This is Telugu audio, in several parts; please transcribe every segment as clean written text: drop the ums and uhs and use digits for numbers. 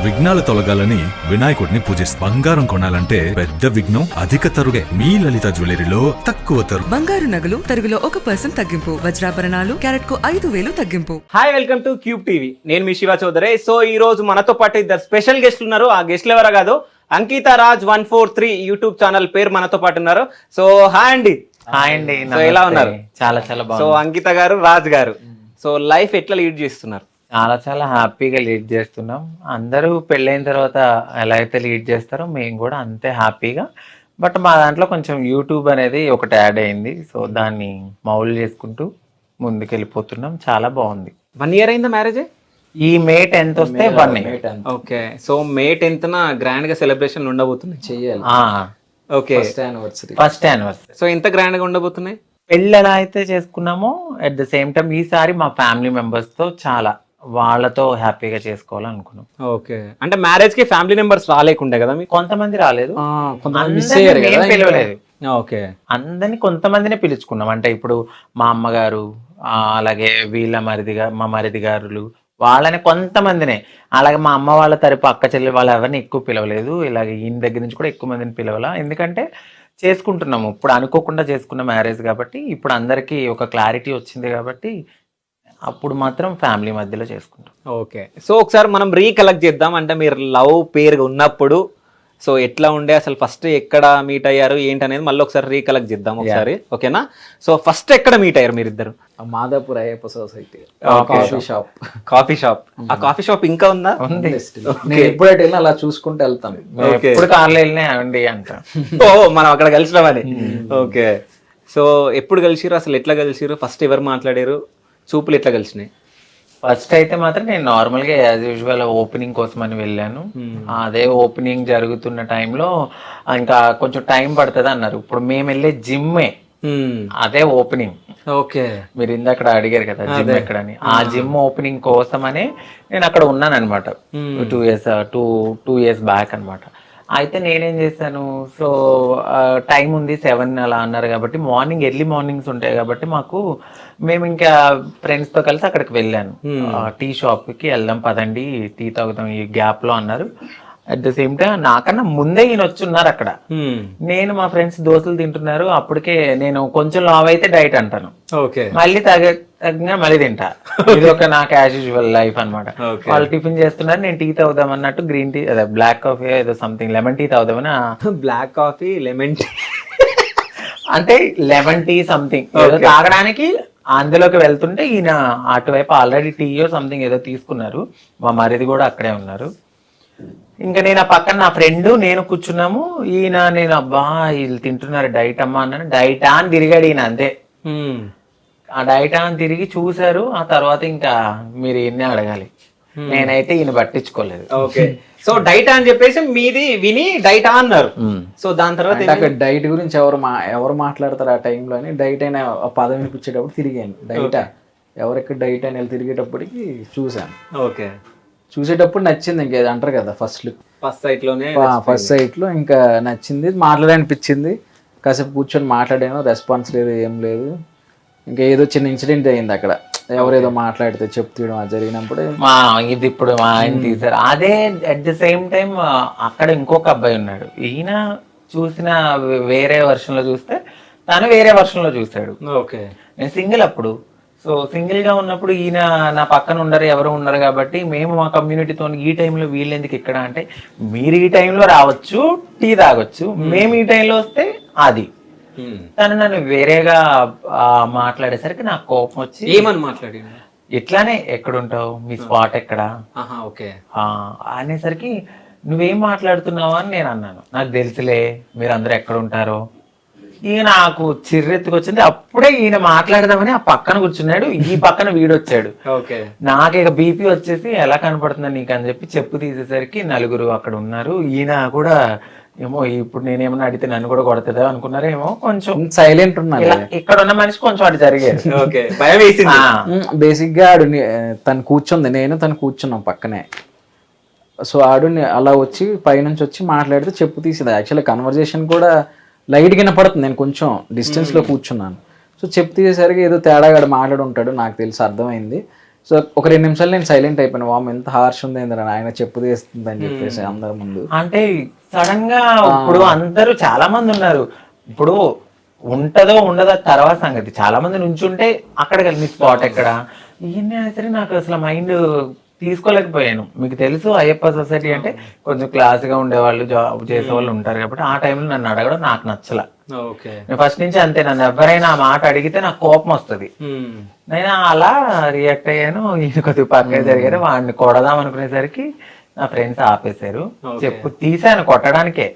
విఘ్నాలు తొలగాలని వినాయకుడిని పూజిస్తారు. బంగారం కొనాలంటే పెద్ద విఘ్నం అధిక తరుగే. మీ లలిత జ్యువెలరీలో తక్కువ తరుగు. బంగారు నగలు తరుగులో 1% తగ్గింపు. వజ్రాభరణాలు క్యారెట్ కు 5,000 తగ్గింపు. Hi, welcome to cube TV. నేను మీ శివ చౌదరి. సో ఈ రోజు మనతో పాటు ఇద్దరు స్పెషల్ గెస్ట్లు ఉన్నారు. ఆ గెస్ట్లు ఎవరో కాదు, అంకిత రాజ్ 143 యూట్యూబ్ ఛానల్ పేరు మనతో పాటు ఉన్నారు. సో హాయ్ అండి. హాయ్ అండి. సో ఎలా ఉన్నారు? చాలా చాలా సో బాగుంది. అంకిత గారు, రాజ్ గారు, సో లైఫ్ ఎట్లా లీడ్ చేస్తున్నారు? చాలా చాలా హ్యాపీగా లీడ్ చేస్తున్నాం. అందరూ పెళ్ళైన తర్వాత ఎలా అయితే లీడ్ చేస్తారో మేము కూడా అంతే హ్యాపీగా. బట్ మా దాంట్లో కొంచెం యూట్యూబ్ అనేది ఒకటి యాడ్ అయింది. సో దాన్ని మౌల్ చేసుకుంటూ ముందుకు వెళ్ళిపోతున్నాం. చాలా బాగుంది. 1 year అయిందా మ్యారేజ్? ఈ మే 10th వస్తే 1 year. ఓకే. సో మే 10th గ్రాండ్ గా సెలబ్రేషన్ ఉండబోతున్నాయి. చెయ్యాలి. Okay, first anniversary. సో ఎంత గ్రాండ్ గా ఉండబోతున్నాయి? పెళ్ళి ఎలా అయితే చేసుకున్నామో అట్ ద సేమ్ టైం ఈసారి మా ఫ్యామిలీ మెంబర్స్ తో చాలా వాళ్ళతో హ్యాపీగా చేసుకోవాలనుకున్నాం. ఓకే, అంటే మ్యారేజ్ కి ఫ్యామిలీ మెంబర్స్ రాలేకుండే కదా మీకు? కొంతమంది రాలేదు, మిస్ అయ్యారు అందరినీ కదా. పిలవలేదు. ఓకే, అందరినీ కొంతమందినే పిలుచుకున్నాం. అంటే ఇప్పుడు మా అమ్మగారు, అలాగే వీళ్ళ మా మరిది గారులు, వాళ్ళని కొంతమందినే. అలాగే మా అమ్మ వాళ్ళ తరపు అక్క చెల్లి వాళ్ళు ఎవరిని ఎక్కువ పిలవలేదు. ఇలాగే ఈయన దగ్గర నుంచి కూడా ఎక్కువ మందిని పిలవాల. ఎందుకంటే చేసుకుంటున్నాము, ఇప్పుడు అనుకోకుండా చేసుకున్న మ్యారేజ్ కాబట్టి, ఇప్పుడు అందరికీ ఒక క్లారిటీ వచ్చింది కాబట్టి అప్పుడు మాత్రం ఫ్యామిలీ మధ్యలో చేసుకుంటాం. ఓకే. సో ఒకసారి మనం రీకలెక్ట్ చేద్దాం. అంటే మీరు లవ్ పేరు ఉన్నప్పుడు సో ఎట్లా ఉండే, అసలు ఫస్ట్ ఎక్కడ మీట్ అయ్యారు ఏంటి అనేది మళ్ళీ ఒకసారి రీకలెక్ట్ చేద్దాం ఒకసారి. ఓకేనా? సో ఫస్ట్ ఎక్కడ మీట్ అయ్యారు మీరు ఇద్దరు? Madhapur Ayyappa society coffee shop. ఆ కాఫీ షాప్ ఇంకా ఉందా? నేను ఎప్పుడైతే వెళ్ళినా అలా చూసుకుంటూ వెళ్తాను. ఎప్పుడు కార్లో వెళ్ళినా అండి అంట. ఓ, మనం అక్కడ కలిసినామని. ఓకే. సో ఎప్పుడు కలిసిరు, అసలు ఎట్లా కలిసిరు, ఫస్ట్ ఎవరు మాట్లాడారు, చూపులు ఎట్లా కలిసినాయి? ఫస్ట్ అయితే మాత్రం నేను నార్మల్గా యాజ్ యూజువల్ ఓపెనింగ్ కోసం అని వెళ్ళాను. అదే ఓపెనింగ్ జరుగుతున్న టైంలో ఇంకా కొంచెం టైం పడుతుంది అన్నారు. ఇప్పుడు మేము వెళ్ళే జిమ్మే అదే ఓపెనింగ్. ఓకే, మీరు ఇందాక అడిగారు కదా జిమ్ ఎక్కడని. ఆ జిమ్ ఓపెనింగ్ కోసమనే నేను అక్కడ ఉన్నాను అనమాట. 2 years బ్యాక్ అనమాట. అయితే నేనేం చేశాను, సో టైం ఉంది 7 అలా అన్నారు కాబట్టి ఎర్లీ మార్నింగ్స్ ఉంటాయి కాబట్టి మాకు, మేము ఇంకా ఫ్రెండ్స్తో కలిసి అక్కడికి వెళ్ళాను. టీ షాప్కి వెళ్దాం పదండి, టీ తాగుదాం ఈ గ్యాప్లో అన్నారు. అట్ ద సేమ్ టైం నాకన్నా ముందే ఈయన వచ్చున్నారు అక్కడ. నేను మా ఫ్రెండ్స్ దోశలు తింటున్నారు. అప్పటికే నేను కొంచెం లావ్ అయితే డైట్ అంటాను, మళ్ళీ తగ్గినా మళ్ళీ తింటా. ఇది ఒక నాకు యాజ్ యూజువల్ లైఫ్ అనమాట. వాళ్ళు టిఫిన్ చేస్తున్నారు, నేను టీ తాగుదాం అన్నట్టు గ్రీన్ టీ అదే బ్లాక్ కాఫీ ఏదో సంథింగ్ లెమన్ టీ తాగుదామని. బ్లాక్ కాఫీ లెమన్ టీ అంటే లెమన్ టీ సంథింగ్ ఏదో తాగడానికి అందులోకి వెళ్తుంటే ఈయన అటువైపు ఆల్రెడీ టీయో సంథింగ్ ఏదో తీసుకున్నారు. మా మరిది కూడా అక్కడే ఉన్నారు. ఇంకా నేను ఆ పక్కన నా ఫ్రెండ్ నేను కూర్చున్నాము. ఈయన నేను అబ్బా వీళ్ళు తింటున్నారు డైట్ అమ్మా అన్నాను. డైటా అని తిరిగాడు ఈయన అంతే. ఆ డైటా అని తిరిగి చూసారు. ఆ తర్వాత ఇంకా మీరు ఈయన్నే అడగాలి. నేనైతే ఈయన పట్టించుకోలేదు. ఓకే. సో డైటా అని చెప్పేసి మీది విని డైటా అన్నారు. సో దాని తర్వాత అక్కడ డైట్ గురించి ఎవరు మాట్లాడతారు ఆ టైంలో అని డైట్ అయిన పదం వినిపించేటప్పుడు తిరిగాను. డైటా ఎవరెక్కడ డైట్ అని తిరిగేటప్పటికి చూసాను. ఓకే. చూసేటప్పుడు నచ్చింది. ఇంకా అంటారు కదా ఫస్ట్ సైట్ లో ఇంకా నచ్చింది, మాట్లాడనిపించింది. కాసేపు కూర్చొని మాట్లాడాను, రెస్పాన్స్ లేదు, ఏం లేదు. ఇంకా ఏదో చిన్న ఇన్సిడెంట్ అయింది అక్కడ, ఎవరేదో మాట్లాడితే చెప్తూయడం అది జరిగినప్పుడు ఇది ఇప్పుడు మా ఆయన తీసారు. అదే అట్ ద సేమ్ టైం అక్కడ ఇంకొక అబ్బాయి ఉన్నాడు. ఈయన చూసిన వేరే వర్షన్ లో చూస్తే తను వేరే వర్షన్ లో చూసాడు. ఓకే. నేను సింగిల్ అప్పుడు. సో సింగిల్ గా ఉన్నప్పుడు ఈయన నా పక్కన ఎవరు ఉండరు కాబట్టి మేము మా కమ్యూనిటీతో ఈ టైంలో వీళ్ళు ఎందుకు ఇక్కడ అంటే, మీరు ఈ టైంలో రావచ్చు టీ తాగొచ్చు, మేము ఈ టైంలో వస్తే అది. తను నన్ను వేరేగా మాట్లాడేసరికి నాకు కోపం వచ్చి, ఏమని మాట్లాడి ఇట్లానే ఎక్కడుంటావు, మీ స్పాట్ ఎక్కడ అనేసరికి నువ్వేం మాట్లాడుతున్నావా అని నేను అన్నాను. నాకు తెలుసులే మీరు అందరూ ఎక్కడ ఉంటారో. ఈయన నాకు చిర్రెత్తుకొచ్చింది. అప్పుడే ఈయన మాట్లాడదామని ఆ పక్కన కూర్చున్నాడు, ఈ పక్కన వీడొచ్చాడు. నాకు ఇక బీపీ వచ్చేసి ఎలా కనపడుతుందా నీకు అని చెప్పి చెప్పు తీసేసరికి నలుగురు అక్కడ ఉన్నారు. ఈయన కూడా ఏమో ఇప్పుడు నేనేమన్నా అడిగితే నన్ను కూడా కొడుతుందా అనుకున్నారేమో. కొంచెం సైలెంట్ ఉన్నారు. ఇక్కడ ఉన్న మనిషి కొంచెం అటు జరిగేది. బేసిక్ గా ఆడు తను కూర్చుంది, నేను తను కూర్చున్నాం పక్కనే. సో ఆడు అలా వచ్చి పైనుంచి వచ్చి మాట్లాడితే చెప్పు తీసేది. యాక్చువల్లీ కన్వర్జేషన్ కూడా లైట్ గా పడుతుంది. నేను కొంచెం డిస్టెన్స్ లో కూర్చున్నాను. సో చెప్పు తీసేసరికి ఏదో తేడాగాడు మాట్లాడి ఉంటాడు, నాకు తెలిసి అర్థమైంది. సో ఒక 2 నిమిషాలు నేను సైలెంట్ అయిపోయాను. వామ్ ఎంత హార్ష్ ఉంది ఏంద్రా ఆయన చెప్పు తీస్తుంది అని చెప్పేసి అందరి ముందు. అంటే సడన్ గా ఇప్పుడు అందరూ చాలా మంది ఉన్నారు. ఇప్పుడు ఉంటదో ఉండదో తర్వాత సంగతి. చాలా మంది నుంచుంటే అక్కడ కలిసి స్పాట్ ఎక్కడ ఈయన సరే నాకు అసలు మైండ్ తీసుకోలేకపోయాను. మీకు తెలుసు అయ్యప్ప సొసైటీ అంటే కొంచెం క్లాస్ గా ఉండేవాళ్ళు, జాబ్ చేసే వాళ్ళు ఉంటారు కాబట్టి ఆ టైంలో నన్ను అడగడం నాకు నచ్చల. నేను ఫస్ట్ నుంచి అంతే, నన్ను ఎవరైనా ఆ మాట అడిగితే నాకు కోపం వస్తుంది. నేను అలా రియాక్ట్ అయ్యాను. ఈయన కొద్దిగా పక్కన జరిగారు, వాడిని కొడదాం అనుకునేసరికి నా ఫ్రెండ్స్ ఆపేశారు. చెప్పు తీసాను కొట్టడానికే.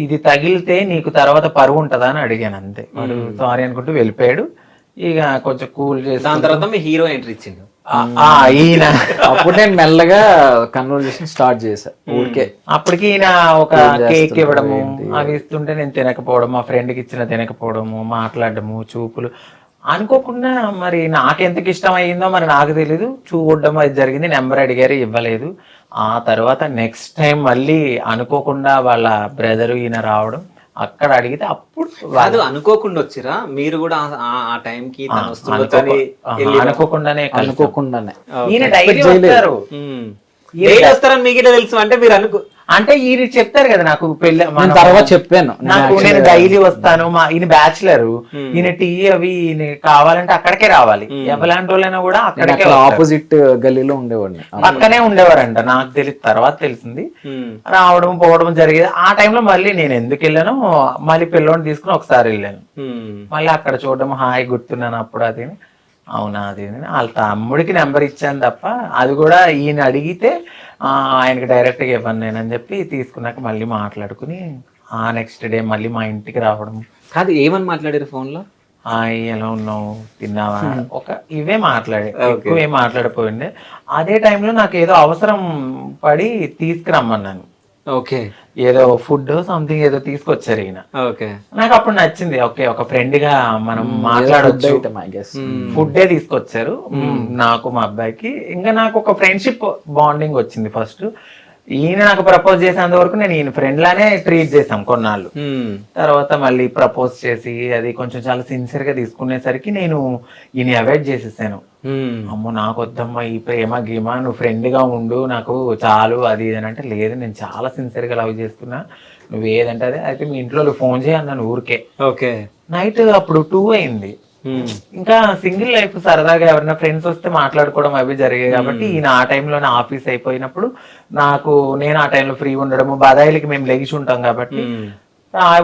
ఇది తగిలితే నీకు తర్వాత పరువు ఉంటదా అని అడిగాను అంతే. వాడు సారీ అనుకుంటూ వెళ్ళిపోయాడు. ఇక కొంచెం కూల్ చేసి దాని తర్వాత మీ హీరో ఎంట్రీ ఇచ్చిండు. ఈయన అప్పుడు నేను మెల్లగా కన్వర్జేషన్ స్టార్ట్ చేశా ఊరికే. అప్పటికి ఈయన ఒక కేక్ ఇవ్వడము అవి ఇస్తుంటే నేను తినకపోవడం, మా ఫ్రెండ్కి ఇచ్చిన తినకపోవడము, మాట్లాడడము, చూపులు అనుకోకుండా మరి నాకెంతకు ఇష్టం అయ్యిందో మరి నాకు తెలీదు. చూడడం అది జరిగింది. నెంబర్ అడిగారు, ఇవ్వలేదు. ఆ తర్వాత నెక్స్ట్ టైం మళ్ళీ అనుకోకుండా వాళ్ళ బ్రదరు ఈయన రావడం, అక్కడ అడిగితే అప్పుడు కాదు అనుకోకుండా వచ్చిరా మీరు కూడా ఆ టైం కి అనుకోకుండానే ఈయన డైలీ వస్తారు. వస్తారని మీకు తెలుసు అంటే మీరు అంటే ఈయన చెప్తారు కదా నాకు పెళ్లి తర్వాత చెప్పాను నాకు, నేను డైలీ వస్తాను. ఈయన బ్యాచులర్, ఈయన టీ అవి ఈయన కావాలంటే అక్కడికే రావాలి. ఎవలాంటి వాళ్ళైనా కూడా అక్కడికే ఆపోజిట్ గల్లీలో ఉండేవాడిని, పక్కనే ఉండేవారంట. నాకు తెలియదు, తర్వాత తెలిసింది. రావడం పోవడం జరిగేది. ఆ టైంలో మళ్ళీ నేను ఎందుకు వెళ్ళాను, మళ్ళీ పిల్లోని తీసుకుని ఒకసారి వెళ్ళాను. మళ్ళీ అక్కడ చూడడం, హాయ్ గుర్తున్నాను అప్పుడు అది. అవునా అది వాళ్ళ తమ్ముడికి నెంబర్ ఇచ్చాను తప్ప, అది కూడా ఈయన అడిగితే ఆయనకి డైరెక్ట్ గా ఇవ్వను నేనని చెప్పి తీసుకున్నాక మళ్ళీ మాట్లాడుకుని ఆ నెక్స్ట్ డే మళ్ళీ మా ఇంటికి రావడం. కాదు ఏమని మాట్లాడారు ఫోన్ లో? హాయ్ ఎలా ఉన్నావు, తిన్నావా, ఇవే మాట్లాడే, ఎక్కువ ఏం మాట్లాడిపోయిండే. అదే టైంలో నాకు ఏదో అవసరం పడి తీసుకురమ్మన్నాను. ఓకే, ఏదో ఫుడ్ సంథింగ్ ఏదో తీసుకొచ్చారు ఈయన. ఓకే, నాకు అప్పుడు నచ్చింది. ఓకే, ఒక ఫ్రెండ్ గా మనం మాట్లాడొచ్చు. ఫుడ్డే తీసుకొచ్చారు నాకు, మా అబ్బాయికి. ఇంకా నాకు ఒక ఫ్రెండ్షిప్ బాండింగ్ వచ్చింది. ఫస్ట్ ఈయన నాకు ప్రపోజ్ చేసేంత వరకు నేను ఈయన ఫ్రెండ్ లానే ట్రీట్ చేసాం కొన్నాళ్ళు. తర్వాత మళ్ళీ ప్రపోజ్ చేసి అది కొంచెం చాలా సిన్సియర్ గా తీసుకునేసరికి నేను ఈయన అవాయిడ్ చేసేసాను. అమ్మో నాకు వద్దమ్మా ఈ ప్రేమ గీమా, నువ్వు ఫ్రెండ్ గా ఉండు, నాకు చాలు అది ఇది అని అంటే, లేదు నేను చాలా సిన్సియర్ గా లవ్ చేస్తున్నా, నువ్వు ఏదంటే అదే. అయితే మీ ఇంట్లో ఫోన్ చేయన్నాను ఊరికే. ఓకే, నైట్ అప్పుడు 2 అయింది. ఇంకా సింగిల్ లైఫ్ సరదాగా ఎవరైనా ఫ్రెండ్స్ వస్తే మాట్లాడుకోవడం అవి జరిగాయి కాబట్టి ఈయన ఆ టైంలోనే ఆఫీస్ అయిపోయినప్పుడు నేను ఆ టైంలో ఫ్రీ ఉండడము, బదాయిలకి మేము లెగిసి ఉంటాం కాబట్టి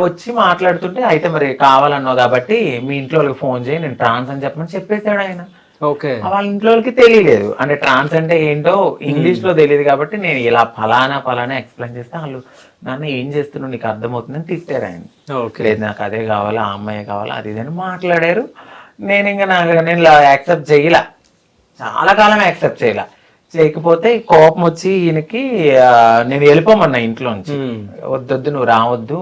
వచ్చి మాట్లాడుతుంటే, అయితే మరి కావాలన్నావు కాబట్టి మీ ఇంట్లో వాళ్ళకి ఫోన్ చేయి, నేను ట్రాన్స్ అని చెప్పమని చెప్పేశాడు ఆయన. ఓకే, వాళ్ళ ఇంట్లో వాళ్ళకి తెలియలేదు, అంటే ట్రాన్స్ అంటే ఏంటో ఇంగ్లీష్ లో తెలియదు కాబట్టి నేను ఇలా ఫలానా ఎక్స్ప్లెయిన్ చేస్తే వాళ్ళు నాన్న ఏం చేస్తున్నావు నీకు అర్థమవుతుందని తిట్టారు ఆయన. లేదు నాకు అదే కావాలి, ఆ అమ్మాయి కావాలి, అది ఇదని మాట్లాడారు. నేను ఇంకా నేను యాక్సెప్ట్ చేయలా, చాలా కాలం యాక్సెప్ట్ చేయకపోతే కోపం వచ్చి ఈయనకి నేను వెళ్ళిపోమన్నా ఇంట్లోంచి. వద్దొద్దు నువ్వు రావద్దు,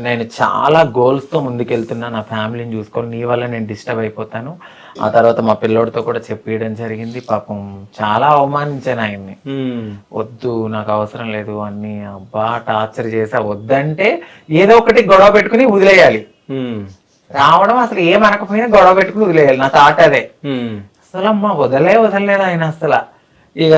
నేను చాలా గోల్స్ తో ముందుకెళ్తున్నా, నా ఫ్యామిలీని చూసుకోవాలి, నీ వల్ల నేను డిస్టర్బ్ అయిపోతాను. ఆ తర్వాత మా పిల్లోడితో కూడా చెప్పేయడం జరిగింది. పాపం చాలా అవమానించాను ఆయన్ని. వద్దు నాకు అవసరం లేదు అన్ని, అబ్బా టార్చర్ చేసా. వద్దంటే ఏదో ఒకటి గొడవ పెట్టుకుని వదిలేయాలి. రావడం అసలు ఏమనకపోయినా గొడవ పెట్టుకుని వదిలేయాలి, నా థాట్ అదే. అసలు అమ్మా వదలలేదు ఆయన అసలు. ఇక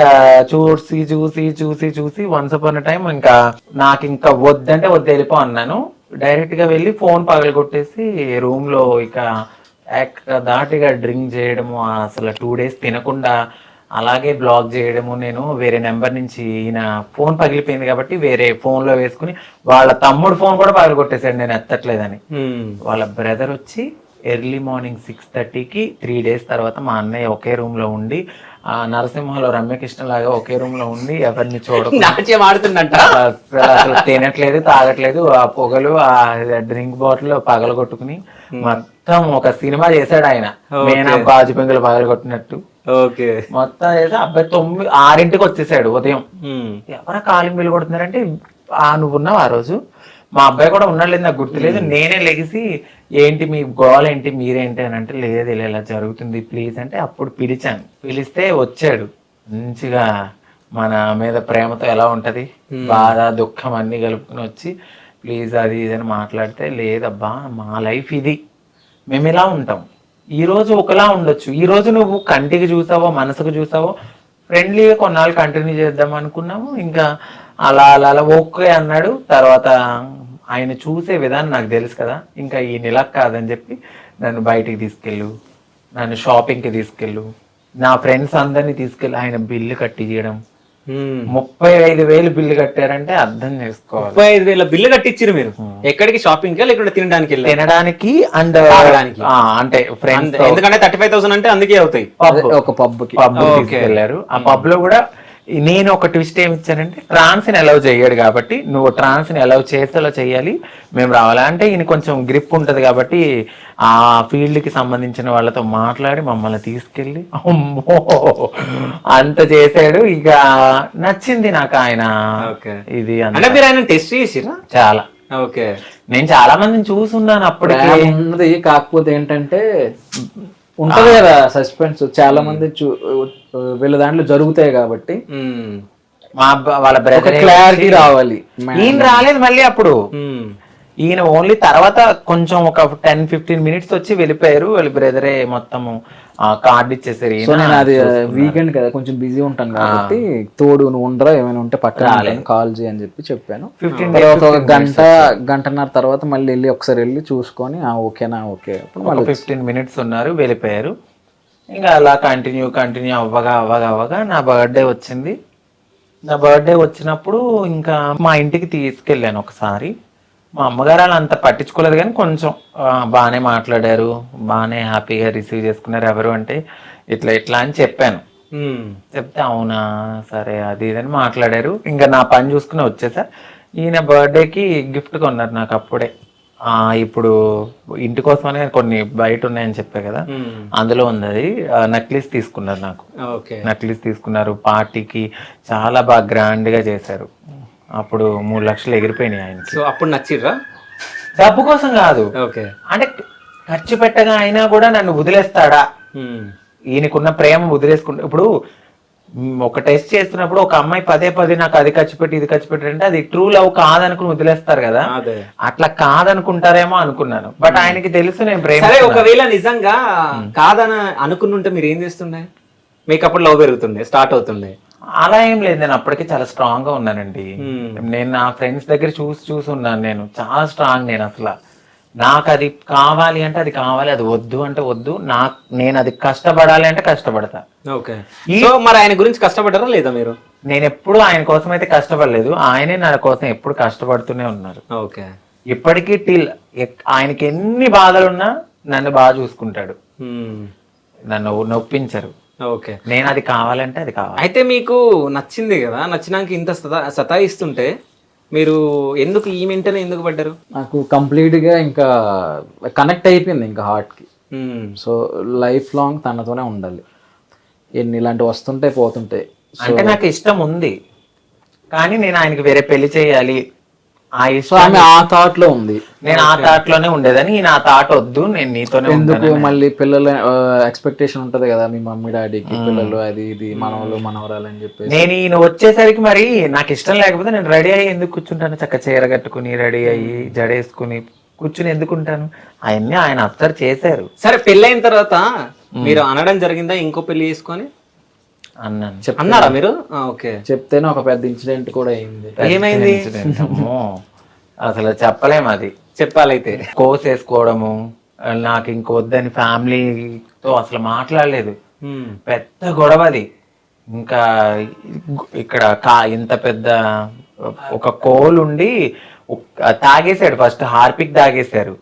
చూసి వన్స్ అపాన్ ఎ టైం ఇంకా నాకు ఇంకా వద్దంటే వద్దు వెళ్ళిపో అన్నాను. డైరెక్ట్ గా వెళ్ళి ఫోన్ పగలు కొట్టేసి రూమ్ లో ఇక దాటిగా డ్రింక్ చేయడము, అసలు 2 days తినకుండా అలాగే బ్లాక్ చేయడము. నేను వేరే నెంబర్ నుంచి ఈయన ఫోన్ పగిలిపోయింది కాబట్టి వేరే ఫోన్ లో వేసుకుని, వాళ్ళ తమ్ముడు ఫోన్ కూడా పగలు కొట్టేసాడు నేను ఎత్తట్లేదని. వాళ్ళ బ్రదర్ వచ్చి ఎర్లీ మార్నింగ్ 6:30కి 3 days తర్వాత మా అన్నయ్య ఒకే రూమ్ లో ఉండి, నరసింహలో రమ్యకృష్ణ లాగా ఒకే రూమ్ లో ఉండి ఎవరిని చూడకుంటుందంట, అసలు తినట్లేదు తాగట్లేదు. ఆ పొగలు ఆ డ్రింక్ బాటిల్ పగలు కొట్టుకుని మొత్తం ఒక సినిమా చేశాడు ఆయన. మేనా గాజు పెంకులు పగలు కొట్టినట్టు మొత్తం చేసి అబ్బాయి 6ంటికి వచ్చేసాడు ఉదయం. ఎవరా కాలింగ్ బిల్లు కొడుతున్నారంటే నువ్వు ఉన్నావు ఆ రోజు, మా అబ్బాయి కూడా ఉన్నాడు నాకు గుర్తులేదు. నేనే లెగిసి ఏంటి మీ గోల్ ఏంటి మీరేంటి అని అంటే, లేదు ఇలా జరుగుతుంది ప్లీజ్ అంటే అప్పుడు పిలిచాను. పిలిస్తే వచ్చాడు. మంచిగా మన మీద ప్రేమతో ఎలా ఉంటది, బాధ దుఃఖం అన్ని కలుపుకుని వచ్చి ప్లీజ్ అది ఇది అని మాట్లాడితే, లేదబ్బా మా లైఫ్ ఇది, మేము ఇలా ఉంటాం, ఈ రోజు ఒకలా ఉండొచ్చు, ఈ రోజు నువ్వు కంటికి చూసావో మనసుకు చూసావో ఫ్రెండ్లీగా కొన్నాళ్ళు కంటిన్యూ చేద్దాం అనుకున్నాము. ఇంకా అలా అలా అలా ఓకే అన్నాడు. తర్వాత ఆయన చూసే విధానం నాకు తెలుసు కదా, ఇంకా ఈ నెల కాదని చెప్పి నన్ను బయటికి తీసుకెళ్ళు, నన్ను షాపింగ్కి తీసుకెళ్ళు, నా ఫ్రెండ్స్ అందరినీ తీసుకెళ్ళి ఆయన బిల్లు కట్టించడం. 35,000 బిల్లు కట్టారంటే అర్థం చేసుకోవాలి. 35,000 బిల్లు కట్టించారు మీరు? ఎక్కడికి? షాపింగ్ కి లేకుంటే తినడానికి? తినడానికి అండ్ అంటే ఫ్రెండ్స్, ఎందుకంటే 35,000 అంటే అందుకే అవుతాయి. ఒక పబ్ తీసుకెళ్లారు. ఆ పబ్ లో కూడా నేను ఒక ట్విస్ట్ ఏమి ఇచ్చానంటే, ట్రాన్స్ ని అలౌ చేయడు కాబట్టి నువ్వు ట్రాన్స్ ని అలౌ చేసేలా చెయ్యాలి, మేము రావాలంటే ఈయన కొంచెం గ్రిప్ ఉంటది కాబట్టి ఆ ఫీల్డ్ కి సంబంధించిన వాళ్ళతో మాట్లాడి మమ్మల్ని తీసుకెళ్ళి అమ్మో అంత చేశాడు. ఇక నచ్చింది నాకు ఆయన ఇది. అంటే మీరు ఆయన టెస్ట్ చేసిరా? చాలా. ఓకే. నేను చాలా మందిని చూసున్నాను అప్పటికి ఉన్నది. కాకపోతే ఏంటంటే ఉంటది కదా సస్పెన్స్, చాలా మంది వీళ్ళ దాంట్లో జరుగుతాయి కాబట్టి వాళ్ళ బ్రదర్ క్లారిటీ రావాలి. ఈయన రాలేదు మళ్ళీ అప్పుడు. ఈయన ఓన్లీ తర్వాత కొంచెం ఒక 10-15 మినిట్స్ వచ్చి వెళ్ళిపోయారు. వాళ్ళ బ్రదరే మొత్తము కార్డు ఇచ్చేసారు. సో నేను అది వీకెండ్ కదా కొంచెం బిజీ ఉంటాను కాబట్టి తోడు నువ్వు ఉండరా ఏమైనా ఉంటే పక్కన కాల్ చేయి అని చెప్పాను. తర్వాత ఒక గంటన్నర తర్వాత మళ్ళీ వెళ్ళి ఒకసారి వెళ్ళి చూసుకొని ఓకేనా ఓకే 15 మినిట్స్ ఉన్నారు, వెళ్ళిపోయారు. ఇంకా అలా కంటిన్యూ అవ్వగా నా బర్త్డే వచ్చింది. నా బర్త్డే వచ్చినప్పుడు ఇంకా మా ఇంటికి తీసుకెళ్ళాను ఒకసారి. మా అమ్మగారు అలా అంత పట్టించుకోలేదు కానీ కొంచెం బాగానే మాట్లాడారు, బాగానే హ్యాపీగా రిసీవ్ చేసుకున్నారు. ఎవరు అంటే ఇట్లా అని చెప్పాను. చెప్తే అవునా సరే అది ఇదని మాట్లాడారు. ఇంకా నా పని చూసుకుని వచ్చేసా. ఈయన బర్త్డేకి గిఫ్ట్ కొన్నారు నాకు అప్పుడే. ఇప్పుడు ఇంటి కోసమనే కొన్ని బయట ఉన్నాయని చెప్పా కదా, అందులో ఉంది అది. నక్లీస్ తీసుకున్నారు నాకు. నక్లీస్ తీసుకున్నారు. పార్టీకి చాలా బాగా గ్రాండ్ గా చేశారు. అప్పుడు 3 లక్షలు ఎగిరిపోయినాయి ఆయనకి. సో అప్పుడు నచ్చిర్రా? డబ్బు కోసం కాదు, అంటే ఖర్చు పెట్టగా అయినా కూడా నన్ను వదిలేస్తాడా, ఈయనకున్న ప్రేమ వదిలేసుకుంటా. ఇప్పుడు ఒక టెస్ట్ చేస్తున్నప్పుడు ఒక అమ్మాయి పదే నాకు అది ఖర్చు పెట్టి ఇది ఖర్చు పెట్టి అంటే అది ట్రూ లవ్ కాదనుకుని వదిలేస్తారు కదా, అట్లా కాదనుకుంటారేమో అనుకున్నాను. బట్ ఆయనకి తెలుసు నేను ప్రేమ. ఒకవేళ నిజంగా కాదని అనుకున్నుంటే మీరు ఏం చేస్తుండే? మీకు అప్పుడు లవ్ పెరుగుతుండే, స్టార్ట్ అవుతుండే? అలా ఏం లేదు, నేను అప్పటికి చాలా స్ట్రాంగ్ గా ఉన్నానండి. నేను నా ఫ్రెండ్స్ దగ్గర చూసి ఉన్నాను. నేను చాలా స్ట్రాంగ్. నేను అసలు నాకు అది కావాలి అంటే అది కావాలి, అది వద్దు అంటే వద్దు. నేను అది కష్టపడాలి అంటే కష్టపడతా. ఓకే. సో మరి ఆయన గురించి కష్టపడ్డారా లేదా మీరు? నేను ఎప్పుడు ఆయన కోసం అయితే కష్టపడలేదు, ఆయనే నా కోసం ఎప్పుడు కష్టపడుతూనే ఉన్నారు. ఓకే. ఇప్పటికీ ఆయనకి ఎన్ని బాధలున్నా నన్ను బాగా చూసుకుంటాడు, నన్ను నొప్పించరు. ఓకే. నేను అది కావాలంటే అది కావాలి. అయితే మీకు నచ్చింది కదా, నచ్చినాక ఇంత సతాయిస్తుంటే మీరు ఎందుకు ఈ వెంటనే ఎందుకు పడ్డారు? నాకు కంప్లీట్ గా ఇంకా కనెక్ట్ అయిపోయింది ఇంకా హార్ట్ కి. సో లైఫ్ లాంగ్ తనతోనే ఉండాలి. ఎన్ని ఇలాంటివి వస్తుంటాయి పోతుంటాయి. అంటే నాకు ఇష్టం ఉంది కానీ నేను ఆయనకి వేరే పెళ్లి చేయాలి ఆ థాట్ లో ఉంది. నేను ఆ థాట్ లోనే ఉండేదని, ఈయన ఆ థాట్ వద్దు నేను నీతోనే ఎందుకు మళ్ళీ పిల్లల ఎక్స్పెక్టేషన్ ఉంటది కదా మీ మమ్మీ డాడీకి, పిల్లలు అది ఇది మనవలు మనవరాలు అని చెప్పి. నేను ఈయన వచ్చేసరికి మరి నాకు ఇష్టం లేకపోతే నేను రెడీ అయ్యి ఎందుకు కూర్చుంటాను? చక్క చీర కట్టుకుని రెడీ అయ్యి జడేసుకుని కూర్చుని ఎందుకుంటాను? అవన్నీ ఆయన అబ్జర్వ్ చేశారు. సరే పెళ్ళైన తర్వాత మీరు అనడం జరిగిందా ఇంకో పెళ్లి చేసుకొని? అన్నారా మీరు? ఓకే. చెప్తేనే ఒక పెద్ద ఇన్సిడెంట్ కూడా అయింది. ఏమైంది? అసలు చెప్పలేము. అది చెప్పాలైతే కోసేసుకోవడము, నాకు ఇంకొద్దని ఫ్యామిలీతో అసలు మాట్లాడలేదు. పెద్ద గొడవ అది. ఇంకా ఇక్కడ ఇంత పెద్ద ఒక కోల్ ఉండి తాగేసాడు. First Harpic తాగేశారు.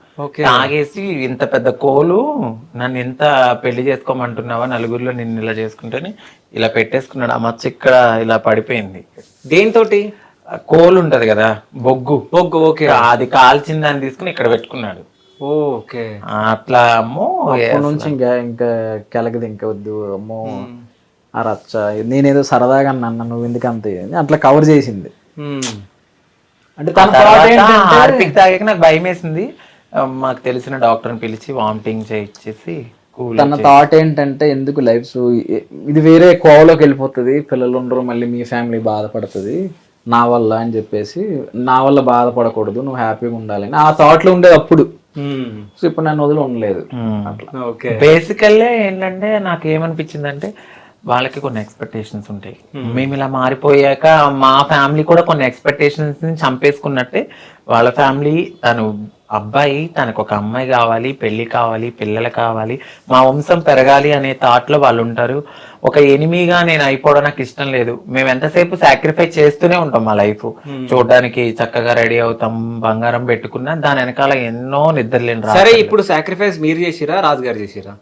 తాగేసి ఇంత పెద్ద కోలు నన్ను ఎంత పెళ్లి చేసుకోమంటున్నావా, నలుగురిలో నిన్ను ఇలా చేసుకుంటేనే ఇలా పెట్టేసుకున్నాడు. ఆ మచ్చ ఇక్కడ ఇలా పడిపోయింది. దేనితోటి? కోలు ఉంటది కదా, బొగ్గు. ఓకే. అది కాల్చిన దాన్ని తీసుకుని ఇక్కడ పెట్టుకున్నాడు. ఓకే. అట్లా అమ్మో నుంచి ఇంకా కెలగదు, ఇంకా వద్దు అమ్మో ఆ రచ్చ. నేనేదో సరదాగా అన్నా, నువ్వు ఎందుకంతే అట్లా కవర్ చేసింది. అంటే హార్పిక్ తాగాక నాకు భయం వేసింది. మాకు తెలిసిన డాక్టర్ని పిలిచి వామిటింగ్ చేయించేసి తన థాట్ ఏంటంటే ఎందుకు లైఫ్ ఇది వేరే కోవలోకి వెళ్ళిపోతుంది, పిల్లలు ఉండరు, మళ్ళీ మీ ఫ్యామిలీ బాధపడుతుంది నా వల్ల అని చెప్పేసి, నా వల్ల బాధపడకూడదు, నువ్వు హ్యాపీగా ఉండాలని ఆ థాట్లో ఉండేది. అప్పుడు సో ఇప్పుడు నన్ను వదిలి ఉండలేదు అట్లా. ఓకే. బేసికల్లీ ఏంటంటే నాకు ఏమనిపించిందంటే వాళ్ళకి కొన్ని ఎక్స్పెక్టేషన్స్ ఉంటాయి. మేము ఇలా మారిపోయాక మా ఫ్యామిలీ కూడా కొన్ని ఎక్స్పెక్టేషన్స్ ని చంపేసుకున్నట్టే వాళ్ళ ఫ్యామిలీ తను అబ్బాయి తనకు ఒక అమ్మాయి కావాలి, పెళ్లి కావాలి, పిల్లలు కావాలి, మా వంశం పెరగాలి అనే థాట్ లో వాళ్ళు ఉంటారు. ఒక ఎనిమిగా నేను అయిపోవడం నాకు ఇష్టం లేదు. మేము ఎంతసేపు సాక్రిఫైస్ చేస్తూనే ఉంటాం మా లైఫ్. చూడడానికి చక్కగా రెడీ అవుతాం, బంగారం పెట్టుకున్నా దాని వెనకాల ఎన్నో నిద్రలేని సరే, ఇప్పుడు సాక్రిఫైస్ మీరు చేసిరా రాజుగారు చేసిరా?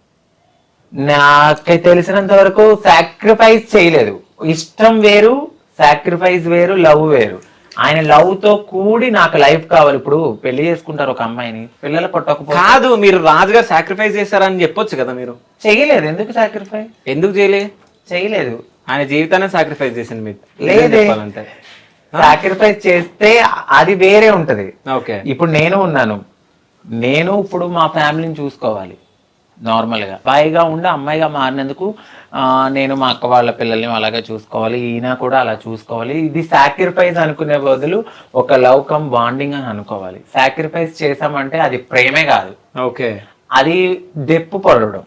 నాకై తెలిసినంత వరకు సాక్రిఫైస్ చేయలేదు. ఇష్టం వేరు, సాక్రిఫైస్ వేరు, లవ్ వేరు. ఆయన లవ్ తో కూడి నాకు లైఫ్ కావాలి. ఇప్పుడు పెళ్లి చేసుకుంటారు ఒక అమ్మాయిని, పిల్లలు పుట్టకపోతే కాదు, మీరు రాజుగారు సాక్రిఫైస్ చేశారని చెప్పొచ్చు కదా. మీరు చేయలేదు. ఎందుకు సాక్రిఫైస్? ఎందుకు చేయలేదు. ఆయన జీవితాన్ని సాక్రిఫైస్ చేసింది మీకు లేదే. చెప్పాలంటే సాక్రిఫైస్ చేస్తే అది వేరే ఉంటది. ఓకే. ఇప్పుడు నేను ఉన్నాను, నేను ఇప్పుడు మా ఫ్యామిలీని చూసుకోవాలి. నార్మల్ గా అబ్బాయిగా ఉండి అమ్మాయిగా మారినందుకు నేను మా అక్క వాళ్ళ పిల్లల్ని అలాగే చూసుకోవాలి, ఈయన కూడా అలా చూసుకోవాలి. ఇది సాక్రిఫైస్ అనుకునే బదులు ఒక లవ్ కమ్ బాండింగ్ అని అనుకోవాలి. సాక్రిఫైస్ చేసామంటే అది ప్రేమే కాదు. ఓకే. అది దెప్పు పడడం.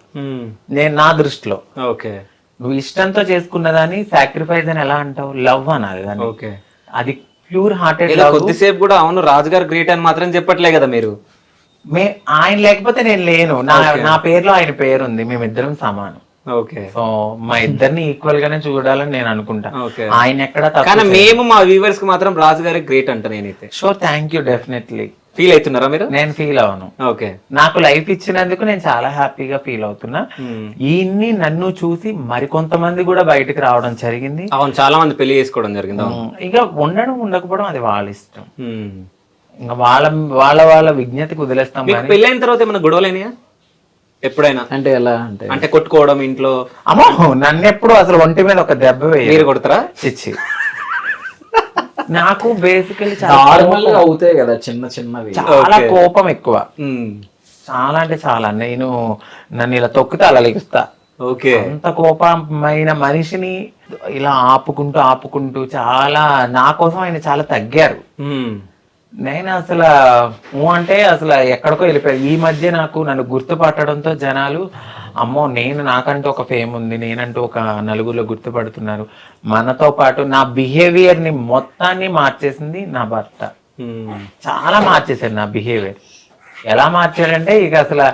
నేను నా దృష్టిలో ఓకే. నువ్వు ఇష్టంతో చేసుకున్నదాన్ని సాక్రిఫైస్ అని ఎలా అంటావు? లవ్ అనాలి దాన్ని. ఓకే. అది ప్యూర్ హార్టెడ్ ఇలా కొద్దిసేపు కూడా అవును రాజుగారు గ్రేట్ అని మాత్రం చెప్పట్లే కదా మీరు. ఆయన లేకపోతే నేను లేను. నా పేరులో ఆయన పేరు ఉంది, మేమిద్దరం సమానం. ఓకే. సో మా ఇద్దరిని ఈక్వల్ గానే చూడాలని నేను అనుకుంటా. ఆయన ఎక్కడ కానీ మేము మా వ్యూవర్స్ కి మాత్రం రాజుగారి గ్రేట్ అంట నేనైతే. Sure, thank you. Definitely feel అవుతున్నారా మీరు? నేను ఫీల్ అవను. ఓకే. నాకు లైఫ్ ఇచ్చినందుకు నేను చాలా హ్యాపీగా ఫీల్ అవుతున్నా. ఈయన్ని నన్ను చూసి మరికొంతమంది కూడా బయటకు రావడం జరిగింది. అవును, చాలా మంది పెళ్లి చేసుకోవడం జరిగింది. ఇక ఉండడం ఉండకపోవడం అది వాళ్ళ ఇష్టం. ఇంకా వాళ్ళ వాళ్ళ విజ్ఞతకి వదిలేస్తాం. పెళ్ళైన తర్వాత ఏమైనా గొడవలేనియా ఎప్పుడైనా? అంటే ఎలా అంటే కొట్టుకోవడం ఇంట్లో? అమ్మో, నన్ను ఎప్పుడు అసలు ఒంటి మీద ఒక దెబ్బ మీరు కొడతారా? చిచ్చి. నాకు బేసికలీ నార్మల్ గా అవుతాయి కదా చిన్న చిన్నవి. చాలా కోపం ఎక్కువ, చాలా అంటే చాలా. నన్ను ఇలా తొక్కితే అలా లెగుస్తా. ఓకే. అంత కోపమైన మనిషిని ఇలా ఆపుకుంటూ చాలా నా కోసం ఆయన చాలా తగ్గారు. నేను అసలు అంటే అసలు ఎక్కడికో వెళ్ళిపోయాను. ఈ మధ్య నన్ను గుర్తుపట్టడంతో జనాలు అమ్మో నాకంటూ ఒక ఫేమ్ ఉంది, నేనంటూ ఒక నలుగురిలో గుర్తుపడుతున్నారు. మనతో పాటు నా బిహేవియర్ ని మొత్తాన్ని మార్చేసింది నా భర్త. చాలా మార్చేశాడు నా బిహేవియర్. ఎలా మార్చాడంటే ఇక అసలు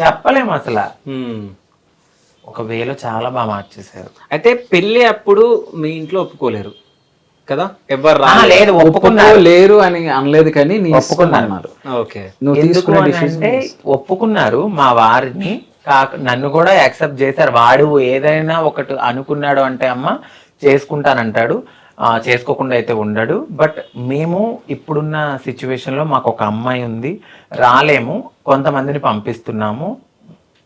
చెప్పలేము. అసలు ఒక వేలో చాలా బాగా మార్చేశారు. అయితే పెళ్లి అప్పుడు మీ ఇంట్లో ఒప్పుకోలేరు కదా? ఎవరు లేదు, ఒప్పుకున్నారు. లేరు అని అనలేదు కానీ ఒప్పుకున్నారు. ఓకే. అంటే ఒప్పుకున్నారు మా వారిని. నన్ను కూడా యాక్సెప్ట్ చేశారు. వాడు ఏదైనా ఒకటి అనుకున్నాడు అంటే అమ్మ చేసుకుంటానంటాడు, చేసుకోకుండా అయితే ఉండడు. బట్ మేము ఇప్పుడున్న సిచ్యువేషన్ లో మాకు ఒక అమ్మాయి ఉంది, రాలేము, కొంతమందిని పంపిస్తున్నాము,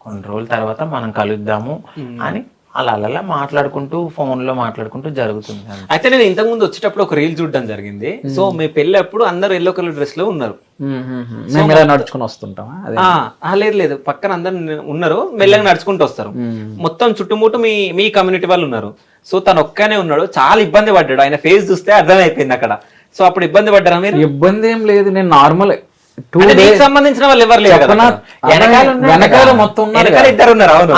కొన్ని రోజుల తర్వాత మనం కలుద్దాము అని అలా మాట్లాడుకుంటూ ఫోన్ లో మాట్లాడుకుంటూ జరుగుతుంది. అయితే నేను ఇంతకు ముందు వచ్చేటప్పుడు ఒక రీల్ చూడడం జరిగింది. సో మీ పెళ్లి అప్పుడు అందరు ఎల్లో కలర్ డ్రెస్ లో ఉన్నారు. నడుచుకుని వస్తుంటామా? లేదు, పక్కన అందరు ఉన్నారు, మెల్లగా నడుచుకుంటూ వస్తారు. మొత్తం చుట్టుముట్టు మీ కమ్యూనిటీ వాళ్ళు ఉన్నారు. సో తను ఒక్కనే ఉన్నాడు, చాలా ఇబ్బంది పడ్డాడు. ఆయన ఫేస్ చూస్తే అర్థమైపోయింది అక్కడ. సో అప్పుడు ఇబ్బంది పడ్డారా మీరు? ఇబ్బంది ఏం లేదు, నేను నార్మల్. సంబంధించిన వాళ్ళు ఎవరు లేరు, వెనకాల మొత్తం ఇద్దరు ఉన్నారు. అవును,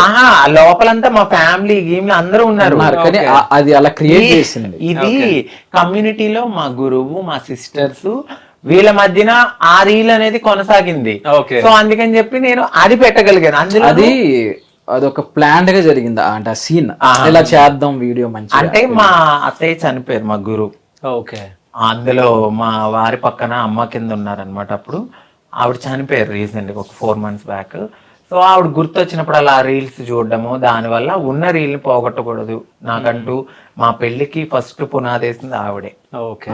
లోపలంతా మా ఫ్యామిలీ గేమ్ అందరూ ఉన్నారు. కానీ అది అలా క్రియేట్ చేసింది. ఇది కమ్యూనిటీలో మా గురువు, మా సిస్టర్స్ వీళ్ళ మధ్యన ఆ రీల్ అనేది కొనసాగింది. సో అందుకని చెప్పి నేను అది పెట్టగలిగాను. అందులో అదొక ప్లాంట్ గా జరిగింది. అంటే ఆ సీన్ ఇలా చేద్దాం వీడియో మంచి. అంటే మా అత్తయ్య చనిపోయారు, మా గురువు. ఓకే. అందులో మా వారి పక్కన అమ్మ కింద ఉన్నారనమాట. అప్పుడు ఆవిడ చనిపోయారు రీసెంట్ ఒక 4 months బ్యాక్. సో ఆవిడ గుర్తొచ్చినప్పుడు అలా రీల్స్ చూడడము, దానివల్ల ఉన్న రీల్ని పోగొట్టకూడదు. నాకంటూ మా పెళ్లికి ఫస్ట్ పునాదేసింది ఆవిడే. ఓకే.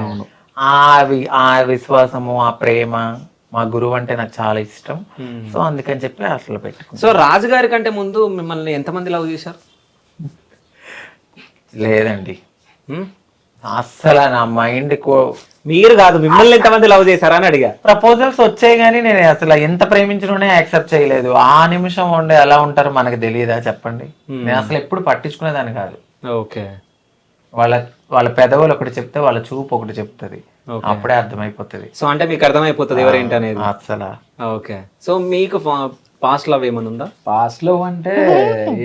ఆ విశ్వాసము, ఆ ప్రేమ, మా గురువు అంటే నాకు చాలా ఇష్టం. సో అందుకని చెప్పి అసలు పెట్టుకున్నాను. సో రాజుగారి కంటే ముందు మిమ్మల్ని ఎంతమంది లవ్ చేశారు? లేదండి, అస్సలు నా మైండ్ మీరు కాదు, మిమ్మల్ని ఎంతమంది లవ్ చేశారా అని అడిగా. ప్రపోజల్స్ వచ్చాయి కానీ నేను అసలు ఎంత ప్రేమించడం యాక్సెప్ట్ చేయలేదు. ఆ నిమిషం ఉండే ఎలా ఉంటారో మనకు తెలియదా చెప్పండి. నేను అసలు ఎప్పుడు పట్టించుకునేదాన్ని కాదు. ఓకే. వాళ్ళ పెదవులు ఒకటి చెప్తే వాళ్ళ చూపు ఒకటి చెప్తుంది, అప్పుడే అర్థమైపోతుంది. సో అంటే మీకు అర్థమైపోతుంది ఎవరేంటి అనేది. అసలు ఓకే. సో మీకు పాస్ట్ లవ్ ఏమైనా ఉందా? పాస్ట్ లవ్ అంటే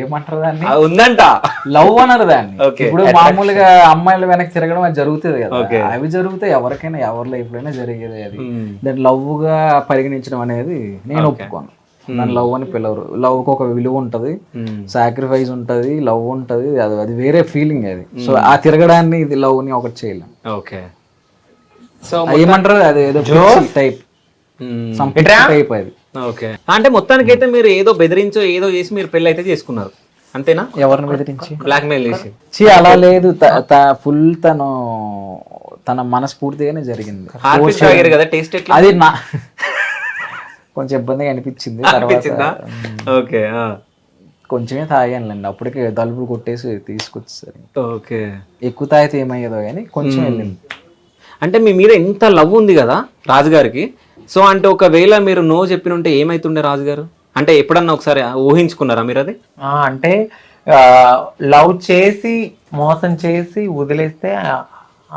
ఏమంటారు దాన్ని, ఉందంట. లవ్ అన్నారు దాన్ని. Okay. ఇప్పుడు మామూలుగా అమ్మాయిలు వెనక్కి తిరగడం అది జరుగుతుంది కదా, అవి జరిగితే ఎవరికైనా ఎవరి లైఫ్ లోనే జరిగేది అది. దాన్ని లవ్ గా పరిగణించడం అనేది నేను ఒప్పుకోను. దాని లవ్ అని పిలవరు. లవ్ కి ఒక విలువ ఉంటది, సాక్రిఫైస్ ఉంటది, లవ్ ఉంటది, అది వేరే ఫీలింగ్ అది. సో ఆ తిరగడాన్ని ఇది లవ్ ని ఒకటి చేయలేం. ఓకే. సో ఏమంటారు అది ఏదో టైప్ టైప్ అది. ఓకే. అంటే మొత్తానికైతే మీరు ఏదో బెదిరించో ఏదో చేసి మీరు పెళ్లి అయితే చేసుకున్నారు అంతేనా? ఎవరిని బెదిరించి? బ్లాక్ మెయిల్ చేసి? అలా లేదు, ఫుల్ తన మనస్ఫూర్తిగానే జరిగింది. హార్పిక్ తాగారు కదా, టేస్ట్ ఎట్లా? అది నా కొంచెం ఇబ్బందిగా అనిపించింది. తర్వాత ఓకే. కొంచెమే తాగానులేండి, అప్పటికే తలుపులు కొట్టేసి తీసుకొచ్చేసరి. ఓకే. ఎక్కువ తాగితే ఏమయ్యేదో కానీ కొంచెం వెళ్ళింది. అంటే మీ మీద ఎంత లవ్ ఉంది కదా రాజుగారికి. సో అంటే ఒకవేళ మీరు నో చెప్పినుంటే ఏమైతుండే రాజుగారు? అంటే ఎప్పుడన్నా ఒకసారి ఊహించుకున్నారా మీరు అది? అంటే లవ్ చేసి మోసం చేసి వదిలేస్తే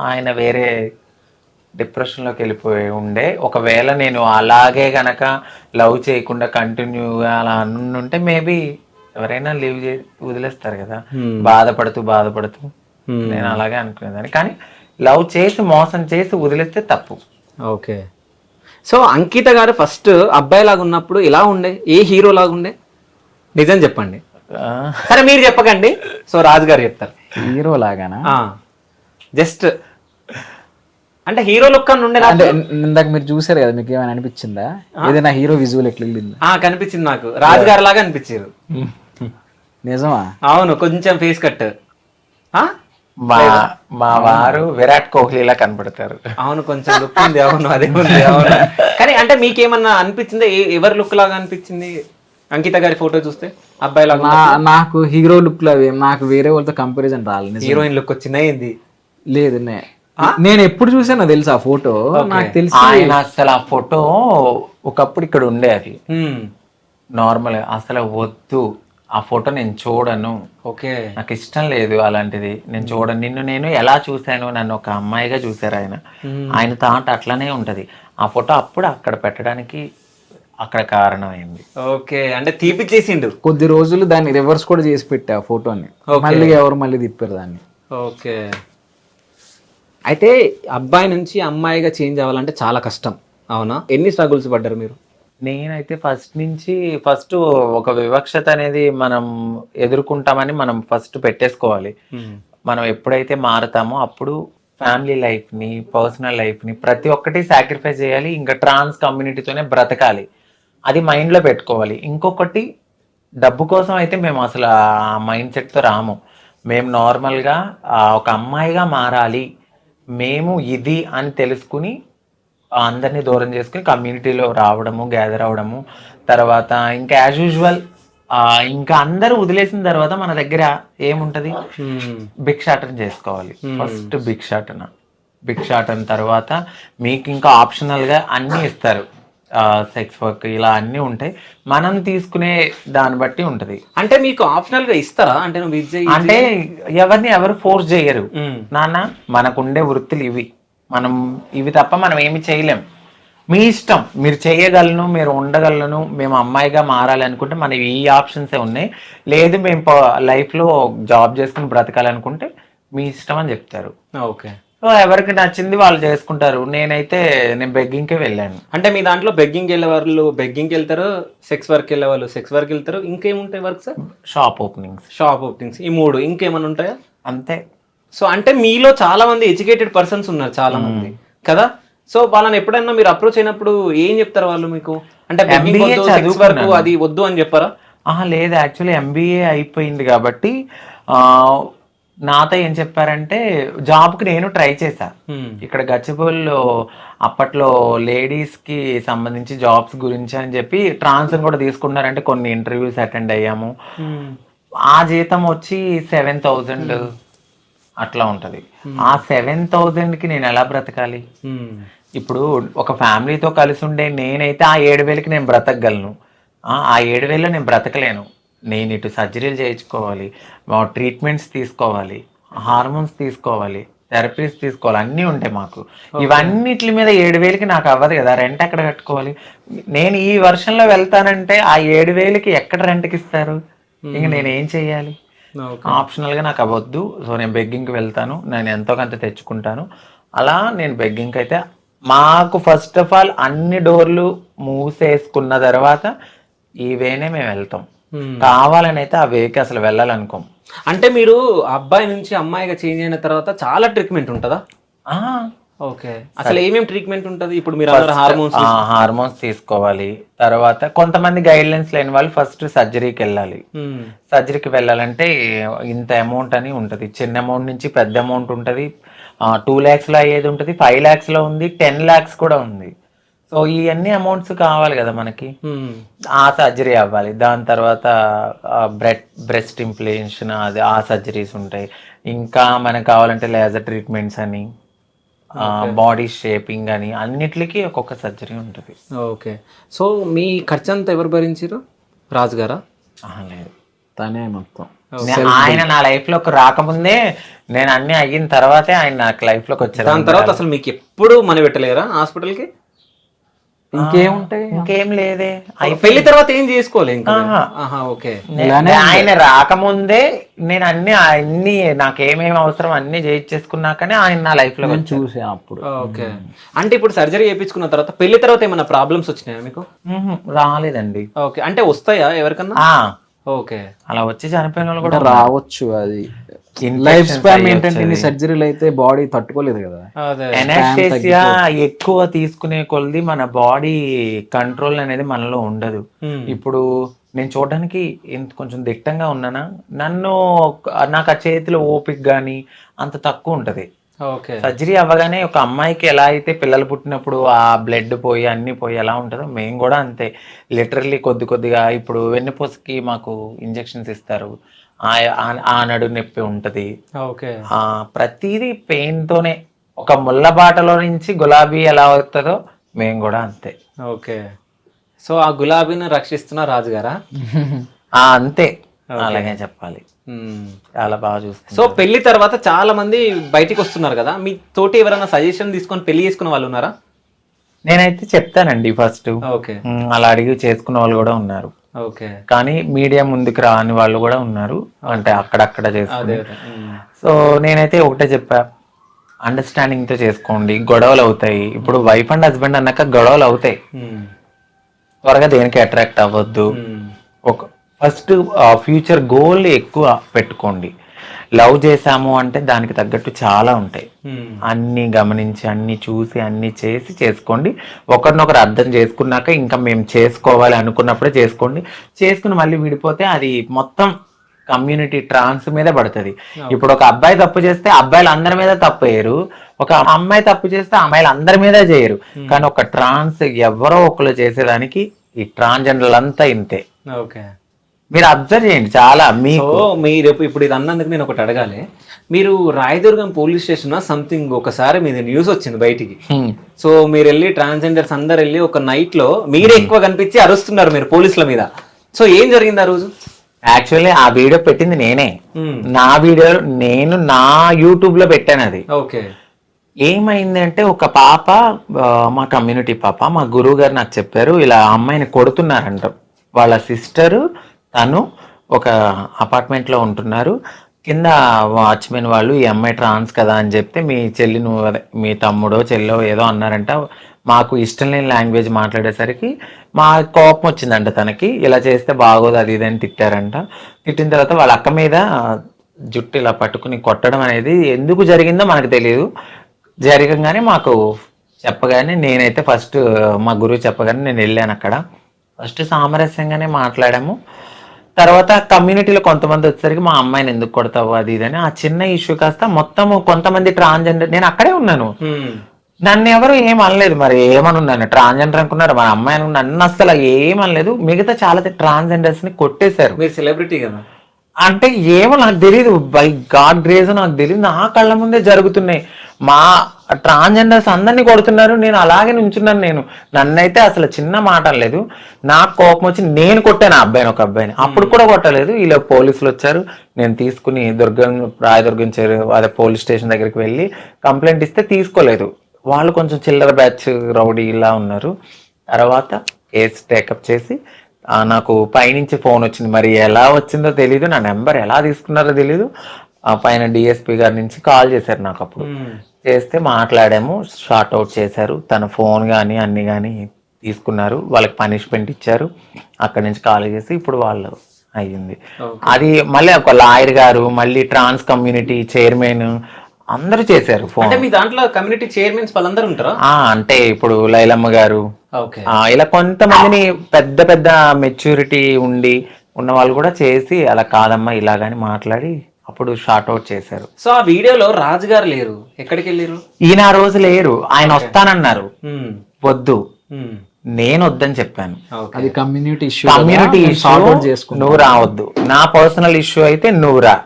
ఆయన వేరే డిప్రెషన్లోకి వెళ్ళిపోయి ఉండే. ఒకవేళ నేను అలాగే గనక లవ్ చేయకుండా కంటిన్యూగా అలా అనుంటే మేబీ ఎవరైనా లీవ్ చేసి వదిలేస్తారు కదా, బాధపడుతూ. నేను అలాగే అనుకునేదాన్ని. కానీ లవ్ చేసి మోసం చేసి వదిలేస్తే తప్పు. ఓకే. సో అంకిత గారు ఫస్ట్ అబ్బాయి లాగా ఉన్నప్పుడు ఎలా ఉండే, ఏ హీరో లాగా ఉండే? నిజం చెప్పండి. సరే మీరు చెప్పకండి, సో రాజు గారు చెప్తారు. హీరో లాగానా? జస్ట్ అంటే హీరో లుక్ అని ఉండే. అంటే ఇందాక మీరు చూసారు కదా, మీకు ఏమైనా అనిపించిందా ఏదైనా హీరో విజువల్ ఎట్లా వెళ్ళింది? కనిపించింది నాకు, రాజు గారు లాగా అనిపించారు. నిజమా? అవును, కొంచెం ఫేస్ కట్. మా వారు విరాట్ కోహ్లీలా కనబడతారు. అవును, కొంచెం లుక్ ఉంది. అవును, అదే ఉంది. అవును. కానీ అంటే మీకేమన్నా అనిపించిందా, ఎవరి లుక్ లాగా అనిపించింది అంకిత గారి ఫోటో చూస్తే? అబ్బాయి లాగా? నాకు హీరో లుక్ లో నాకు వేరే వాళ్ళతో కంపారిజన్ రాలేదు. హీరోయిన్ లుక్ వచ్చిందా ఏంది? లేదు, నేను ఎప్పుడు చూసానో తెలుసు ఆ ఫోటో. నాకు తెలిసి ఆయన అసలు ఆ ఫోటో ఒకప్పుడు ఇక్కడ ఉండే, అది నార్మల్. అసలు వద్దు ఆ ఫోటో, నేను చూడను. ఓకే. నాకు ఇష్టం లేదు అలాంటిది, నేను చూడను. నేను ఎలా చూశాను, నన్ను ఒక అమ్మాయిగా చూశారు ఆయన. ఆయన థాట్ అట్లనే ఉంటది. ఆ ఫోటో అప్పుడు అక్కడ పెట్టడానికి అక్కడ కారణం అయింది. ఓకే. అంటే తీపిచ్చేసిండు. కొద్ది రోజులు దాన్ని రివర్స్ కూడా చేసి పెట్టా ఆ ఫోటోని, మళ్ళీ తిప్పారు దాన్ని. ఓకే. అయితే అబ్బాయి నుంచి అమ్మాయిగా చేంజ్ అవ్వాలంటే చాలా కష్టం, అవునా? ఎన్ని స్ట్రగుల్స్ పడ్డారు మీరు? నేనైతే ఫస్ట్ ఒక వివక్షత అనేది మనం ఎదుర్కొంటామని మనం ఫస్ట్ పెట్టేసుకోవాలి. మనం ఎప్పుడైతే మారుతామో అప్పుడు ఫ్యామిలీ లైఫ్ని, పర్సనల్ లైఫ్ని ప్రతి ఒక్కటి సాక్రిఫైస్ చేయాలి. ఇంకా ట్రాన్స్ కమ్యూనిటీతోనే బ్రతకాలి, అది మైండ్లో పెట్టుకోవాలి. ఇంకొకటి, డబ్బు కోసం అయితే మేము అసలు ఆ మైండ్ సెట్తో రాము. మేము నార్మల్గా ఒక అమ్మాయిగా మారాలి, మేము ఇది అని తెలుసుకుని అందరినీ దూరం చేసుకుని కమ్యూనిటీలో రావడము, గ్యాదర్ అవ్వడము. తర్వాత ఇంకా యాజ్ యూజువల్ ఇంకా అందరూ వదిలేసిన తర్వాత మన దగ్గర ఏముంటది, భిక్షాటన చేసుకోవాలి. ఫస్ట్ భిక్షాటన తర్వాత మీకు ఇంకా ఆప్షనల్గా అన్నీ ఇస్తారు, సెక్స్ వర్క్ ఇలా అన్నీ ఉంటాయి. మనం తీసుకునే దాన్ని బట్టి ఉంటది. అంటే మీకు ఆప్షనల్ గా ఇస్తారా? అంటే నువ్వు అంటే ఎవరు ఫోర్స్ చేయరు నాన్న, మనకుండే వృత్తులు ఇవి, మనం ఇవి తప్ప మనం ఏమి చేయలేం. మీ ఇష్టం, మీరు చేయగలను, మీరు ఉండగలను. మేము అమ్మాయిగా మారాలి అనుకుంటే మనకి ఈ ఆప్షన్సే ఉన్నాయి. లేదు మేము లైఫ్లో జాబ్ చేసుకుని బ్రతకాలనుకుంటే మీ ఇష్టం అని చెప్తారు. ఓకే. సో ఎవరికి నచ్చింది వాళ్ళు చేసుకుంటారు. నేను బెగ్గింగ్కే వెళ్ళాను. అంటే మీ దాంట్లో బెగ్గింగ్ వెళ్ళే వాళ్ళు బెగ్గింగ్కి వెళ్తారు, సెక్స్ వర్క్ వెళ్ళే వాళ్ళు సెక్స్ వర్క్ వెళ్తారు. ఇంకేముంటాయి వర్క్ సార్? షాప్ ఓపెనింగ్స్, ఈ 3. ఇంకేమైనా ఉంటాయా? అంతే. సో అంటే మీలో చాలా మంది ఎడ్యుకేటెడ్ పర్సన్స్ ఉన్నారు, చాలా మంది కదా. సో వాళ్ళని ఎప్పుడైనా మీరు అప్రోచ్ అయినప్పుడు ఏం చెప్తారు వాళ్ళు మీకు? అంటే సెక్స్ వర్క్ అది వద్దు అని చెప్పారా? లేదు, యాక్చువల్లీ MBA అయిపోయింది కాబట్టి నాతో ఏం చెప్పారంటే, జాబ్కి నేను ట్రై చేశా ఇక్కడ గచ్చిబౌలిలో. అప్పట్లో లేడీస్కి సంబంధించి జాబ్స్ గురించి అని చెప్పి ట్రాన్స్ కూడా తీసుకున్నారంటే కొన్ని ఇంటర్వ్యూస్ అటెండ్ అయ్యాము. ఆ జీతం వచ్చి 7,000 అట్లా ఉంటుంది. ఆ 7,000కి నేను ఎలా బ్రతకాలి? ఇప్పుడు ఒక ఫ్యామిలీతో కలిసి ఉండే నేనైతే ఆ 7,000కి నేను బ్రతకగలను. ఆ 7,000లో నేను బ్రతకలేను. నేను ఇటు సర్జరీలు చేయించుకోవాలి, ట్రీట్మెంట్స్ తీసుకోవాలి, హార్మోన్స్ తీసుకోవాలి, థెరపీస్ తీసుకోవాలి, అన్నీ ఉంటాయి మాకు. ఇవన్నిటి మీద 7,000కి నాకు అవ్వదు కదా, రెంట్ ఎక్కడ కట్టుకోవాలి? నేను ఈ వర్షంలో వెళ్తానంటే ఆ 7,000కి ఎక్కడ రెంట్కి ఇస్తారు? ఇంక నేను ఏం చెయ్యాలి? ఆప్షనల్ గా నాకు అవ్వద్దు. సో నేను బెగ్గింగ్కి వెళ్తాను, నేను ఎంతో కొంత తెచ్చుకుంటాను. అలా నేను బెగ్గింగ్కి అయితే మాకు ఫస్ట్ ఆఫ్ ఆల్ అన్ని డోర్లు మూసేసుకున్న తర్వాత ఈ వేనే మేము వెళ్తాం. కావాలని అయితే ఆ వేకి అసలు వెళ్ళాలనుకోం. అంటే మీరు అబ్బాయి నుంచి అమ్మాయిగా చేంజ్ అయిన తర్వాత చాలా ట్రీట్మెంట్ ఉంటుందా? ఓకే, అసలు ఏమేమి ట్రీట్మెంట్ ఉంటుంది? ఇప్పుడు మీరు హార్మోన్స్ తీసుకోవాలి. తర్వాత కొంతమంది గైడ్ లైన్స్ లేని వాళ్ళు ఫస్ట్ సర్జరీకి వెళ్ళాలి. సర్జరీకి వెళ్ళాలంటే ఇంత అమౌంట్ అని ఉంటుంది. చిన్న అమౌంట్ నుంచి పెద్ద అమౌంట్ ఉంటుంది. 2 lakhs లో అయ్యేది ఉంటుంది, 5 lakhs లో ఉంది, 10 lakhs కూడా ఉంది. సో ఇవన్నీ అమౌంట్స్ కావాలి కదా మనకి. ఆ సర్జరీ అవ్వాలి. దాని తర్వాత బ్రెస్ట్ ఇంప్లాంటేషన్, అది ఆ సర్జరీస్ ఉంటాయి. ఇంకా మనకు కావాలంటే లేజర్ ట్రీట్మెంట్స్ అని, బాడీ షేపింగ్ అని, అన్నిటికీ ఒక్కొక్క సర్జరీ ఉంటుంది. ఓకే, సో మీ ఖర్చు అంతా ఎవరు భరించారు? రాజు గారా? లేదు, తనే మొత్తం. ఆయన నా లైఫ్ లోకి రాకముందే, నేను అన్ని అయిన తర్వాతే ఆయన నాకు లైఫ్ లోకి వచ్చారు. దాని తర్వాత అసలు మీకు ఎప్పుడు మనీ పెట్టలేరా హాస్పిటల్కి? ఇంకేముంటాయి? ఇంకేం లేదే. పెళ్లి తర్వాత ఏం చేసుకోవాలి ఇంకా? ఓకే, ఆయన రాకముందే నేను అన్ని నాకేమేమి అవసరం అన్ని చేయించేసుకున్నాకనే ఆయన నా లైఫ్ లో చూసా అప్పుడు. ఓకే, అంటే ఇప్పుడు సర్జరీ చేయించుకున్న తర్వాత పెళ్లి తర్వాత ఏమైనా ప్రాబ్లమ్స్ వచ్చినాయా మీకు? రాలేదండి. ఓకే, అంటే వస్తాయా ఎవరికన్నా? ఓకే, అలా వచ్చి చనిపోయిన వాళ్ళు కూడా రావచ్చు. అది లైఫ్ స్పాన్ ఏంటంటే ఇన్ని సర్జరీలు అయితే బాడీ తట్టుకోలేదు కదా. ఎనాస్థేసియా ఎక్కువ తీసుకునే కొలది మన బాడీ కంట్రోల్ అనేది మనలో ఉండదు. ఇప్పుడు నేను చూడడానికి కొంచెం దిట్టంగా ఉన్నానా, నాకు ఆ చేతిలో ఓపిక గానీ అంత తక్కువ ఉంటది. సర్జరీ అవ్వగానే ఒక అమ్మాయికి ఎలా అయితే పిల్లలు పుట్టినప్పుడు ఆ బ్లడ్ పోయి అన్ని పోయి ఎలా ఉంటుందో మేము కూడా అంతే. లిటరల్లీ కొద్దిగా ఇప్పుడు వెన్నుపూసకి మాకు ఇంజెక్షన్స్ ఇస్తారు, ఆ నడు నొప్పి ఉంటది. ప్రతిదీ పెయిన్ తోనే. ఒక ముళ్ళ బాటలో నుంచి గులాబీ ఎలా అవుతుందో మేము కూడా అంతే. ఓకే, సో ఆ గులాబీని రక్షిస్తున్న రాజుగారా? అంతే, అలాగే చెప్పాలి. చాలా బాగా చూస్తాను. సో పెళ్లి తర్వాత చాలా మంది బయటికి వస్తున్నారు కదా, మీ తోటి ఎవరైనా సజెషన్ తీసుకొని పెళ్లి చేసుకున్న వాళ్ళు ఉన్నారా? నేనైతే చెప్తానండి ఫస్ట్. అలా అడిగి చేసుకున్న వాళ్ళు కూడా ఉన్నారు. కానీ మీడియా ముందుకు రాని వాళ్ళు కూడా ఉన్నారు, అంటే అక్కడక్కడ చేసుకున్నారు. సో నేనైతే ఒకటే చెప్పా, అండర్స్టాండింగ్ తో చేసుకోండి. గొడవలు అవుతాయి. ఇప్పుడు వైఫ్ అండ్ హస్బెండ్ అన్నాక గొడవలు అవుతాయి. త్వరగా దేనికి అట్రాక్ట్ అవ్వద్దు. ఫస్ట్ ఫ్యూచర్ గోల్ ఎక్కువ పెట్టుకోండి. లవ్ చేసాము అంటే దానికి తగ్గట్టు చాలా ఉంటాయి. అన్ని గమనించి అన్ని చూసి అన్ని చేసి చేసుకోండి. ఒకరినొకరు అర్థం చేసుకున్నాక ఇంకా మేము చేసుకోవాలి అనుకున్నప్పుడే చేసుకోండి. చేసుకుని మళ్ళీ విడిపోతే అది మొత్తం కమ్యూనిటీ ట్రాన్స్ మీద పడుతుంది. ఇప్పుడు ఒక అబ్బాయి తప్పు చేస్తే అబ్బాయిలు అందరి మీద తప్పు వేయరు, ఒక అమ్మాయి తప్పు చేస్తే అమ్మాయిలు అందరి మీద చేయరు. కానీ ఒక ట్రాన్స్ ఎవరో ఒకరు చేసేదానికి ఈ ట్రాన్స్జెండర్లు అంతా ఇంతే. మీరు అబ్జర్వ్ చేయండి. చాలా మీరు ఇప్పుడు ఇది అన్నందుకు నేను ఒకటి అడగాలి. మీరు రాయదుర్గం పోలీస్ స్టేషన్ సంథింగ్ ఒకసారి మీద న్యూస్ వచ్చింది బయటికి. సో మీరు వెళ్ళి ట్రాన్స్జెండర్స్ అందరు వెళ్ళి ఒక నైట్ లో మీరే ఎక్కువ కనిపించి అరుస్తున్నారు మీరు పోలీసుల మీద. సో ఏం జరిగింది ఆ రోజు? యాక్చువల్లీ ఆ వీడియో పెట్టింది నేనే. నా వీడియో నేను నా యూట్యూబ్ లో పెట్టాను. అది ఏమైంది అంటే, ఒక పాప, మా కమ్యూనిటీ పాప, మా గురువు గారు నాకు చెప్పారు, ఇలా అమ్మాయిని కొడుతున్నారంట. వాళ్ళ సిస్టరు తను ఒక అపార్ట్మెంట్ లో ఉంటున్నారు. కింద వాచ్మెన్ వాళ్ళు ఈ అమ్మాయి ట్రాన్స్ కదా అని చెప్తే, మీ చెల్లి నువ్వు మీ తమ్ముడో చెల్లో ఏదో అన్నారంట. మాకు ఇష్టం లేని లాంగ్వేజ్ మాట్లాడేసరికి మా కోపం వచ్చిందంట తనకి. ఇలా చేస్తే బాగోదు అది ఇదని తిట్టారంట. తిట్టిన తర్వాత వాళ్ళ అక్క మీద జుట్టు ఇలా పట్టుకుని కొట్టడం అనేది ఎందుకు జరిగిందో మనకు తెలియదు. జరగగానే మాకు చెప్పగానే, నేనైతే ఫస్ట్ మా గురువు చెప్పగానే నేను వెళ్ళాను అక్కడ. ఫస్ట్ సామరస్యంగానే మాట్లాడాము. తర్వాత కమ్యూనిటీలో కొంతమంది వచ్చేసరికి మా అమ్మాయిని ఎందుకు కొడతావు అది ఇదని ఆ చిన్న ఇష్యూ కాస్త మొత్తము కొంతమంది ట్రాన్స్జెండర్, నేను అక్కడే ఉన్నాను, నన్ను ఎవరు ఏమనలేదు. మరి ఏమనున్నాను, ట్రాన్స్జెండర్ అనుకున్నారు, మన అమ్మాయి నన్ను అసలు ఏమనలేదు. మిగతా చాలా ట్రాన్స్జెండర్స్ ని కొట్టేశారు. మీరు సెలబ్రిటీ కదా అంటే ఏమో నాకు తెలియదు, బై గాడ్ గ్రేస్ నాకు తెలియదు, నా కళ్ళ ముందే జరుగుతున్నాయి. ట్రాన్స్జెండర్స్ అందరినీ కొడుతున్నారు, నేను అలాగే నుంచున్నాను. నన్నైతే అసలు చిన్న మాట లేదు. నాకు కోపం వచ్చి నేను కొట్టాను ఆ అబ్బాయిని, ఒక అబ్బాయిని. అప్పుడు కూడా కొట్టలేదు. ఇలా పోలీసులు వచ్చారు, నేను తీసుకుని రాయదుర్గం అదే పోలీస్ స్టేషన్ దగ్గరికి వెళ్ళి కంప్లైంట్ ఇస్తే తీసుకోలేదు. వాళ్ళు కొంచెం చిల్లర బ్యాచ్ రౌడీ ఇలా ఉన్నారు. తర్వాత కేసు టేకప్ చేసి నాకు పైనుంచి ఫోన్ వచ్చింది. మరి ఎలా వచ్చిందో తెలీదు, నా నెంబర్ ఎలా తీసుకున్నారో తెలీదు. పైన డిఎస్పీ గారి నుంచి కాల్ చేశారు నాకు. అప్పుడు చేస్తే మాట్లాడాము, షార్ట్ అవుట్ చేశారు. తన ఫోన్ కానీ అన్ని కానీ తీసుకున్నారు, వాళ్ళకి పనిష్మెంట్ ఇచ్చారు. అక్కడి నుంచి కాల్ చేసి ఇప్పుడు వాళ్ళు అయ్యింది. అది మళ్ళీ ఒక లాయర్ గారు, మళ్ళీ ట్రాన్స్ కమ్యూనిటీ చైర్మన్ అందరూ చేశారు ఫోన్. అంటే మీ దాంట్లో కమ్యూనిటీ చైర్మన్స్ వాళ్ళందరూ ఉంటారా? అంటే ఇప్పుడు లైలమ్మ గారు, ఇలా కొంతమందిని పెద్ద పెద్ద మెచ్యూరిటీ ఉన్న వాళ్ళు కూడా చేసి అలా కాదమ్మా ఇలాగని మాట్లాడి అప్పుడు షార్ట్ అవుట్ చేశారు. సో ఆ వీడియోలో రాజు గారు లేరు, ఎక్కడికి వెళ్ళారు? ఈయన ఆ రోజు లేరు, ఆయన వస్తానన్నారు. వద్దు, నేను వద్దని చెప్పాను. అది కమ్యూనిటీ ఇష్యూ, నువ్వు రావద్దు. నా పర్సనల్ ఇష్యూ అయితే నువ్వు రా,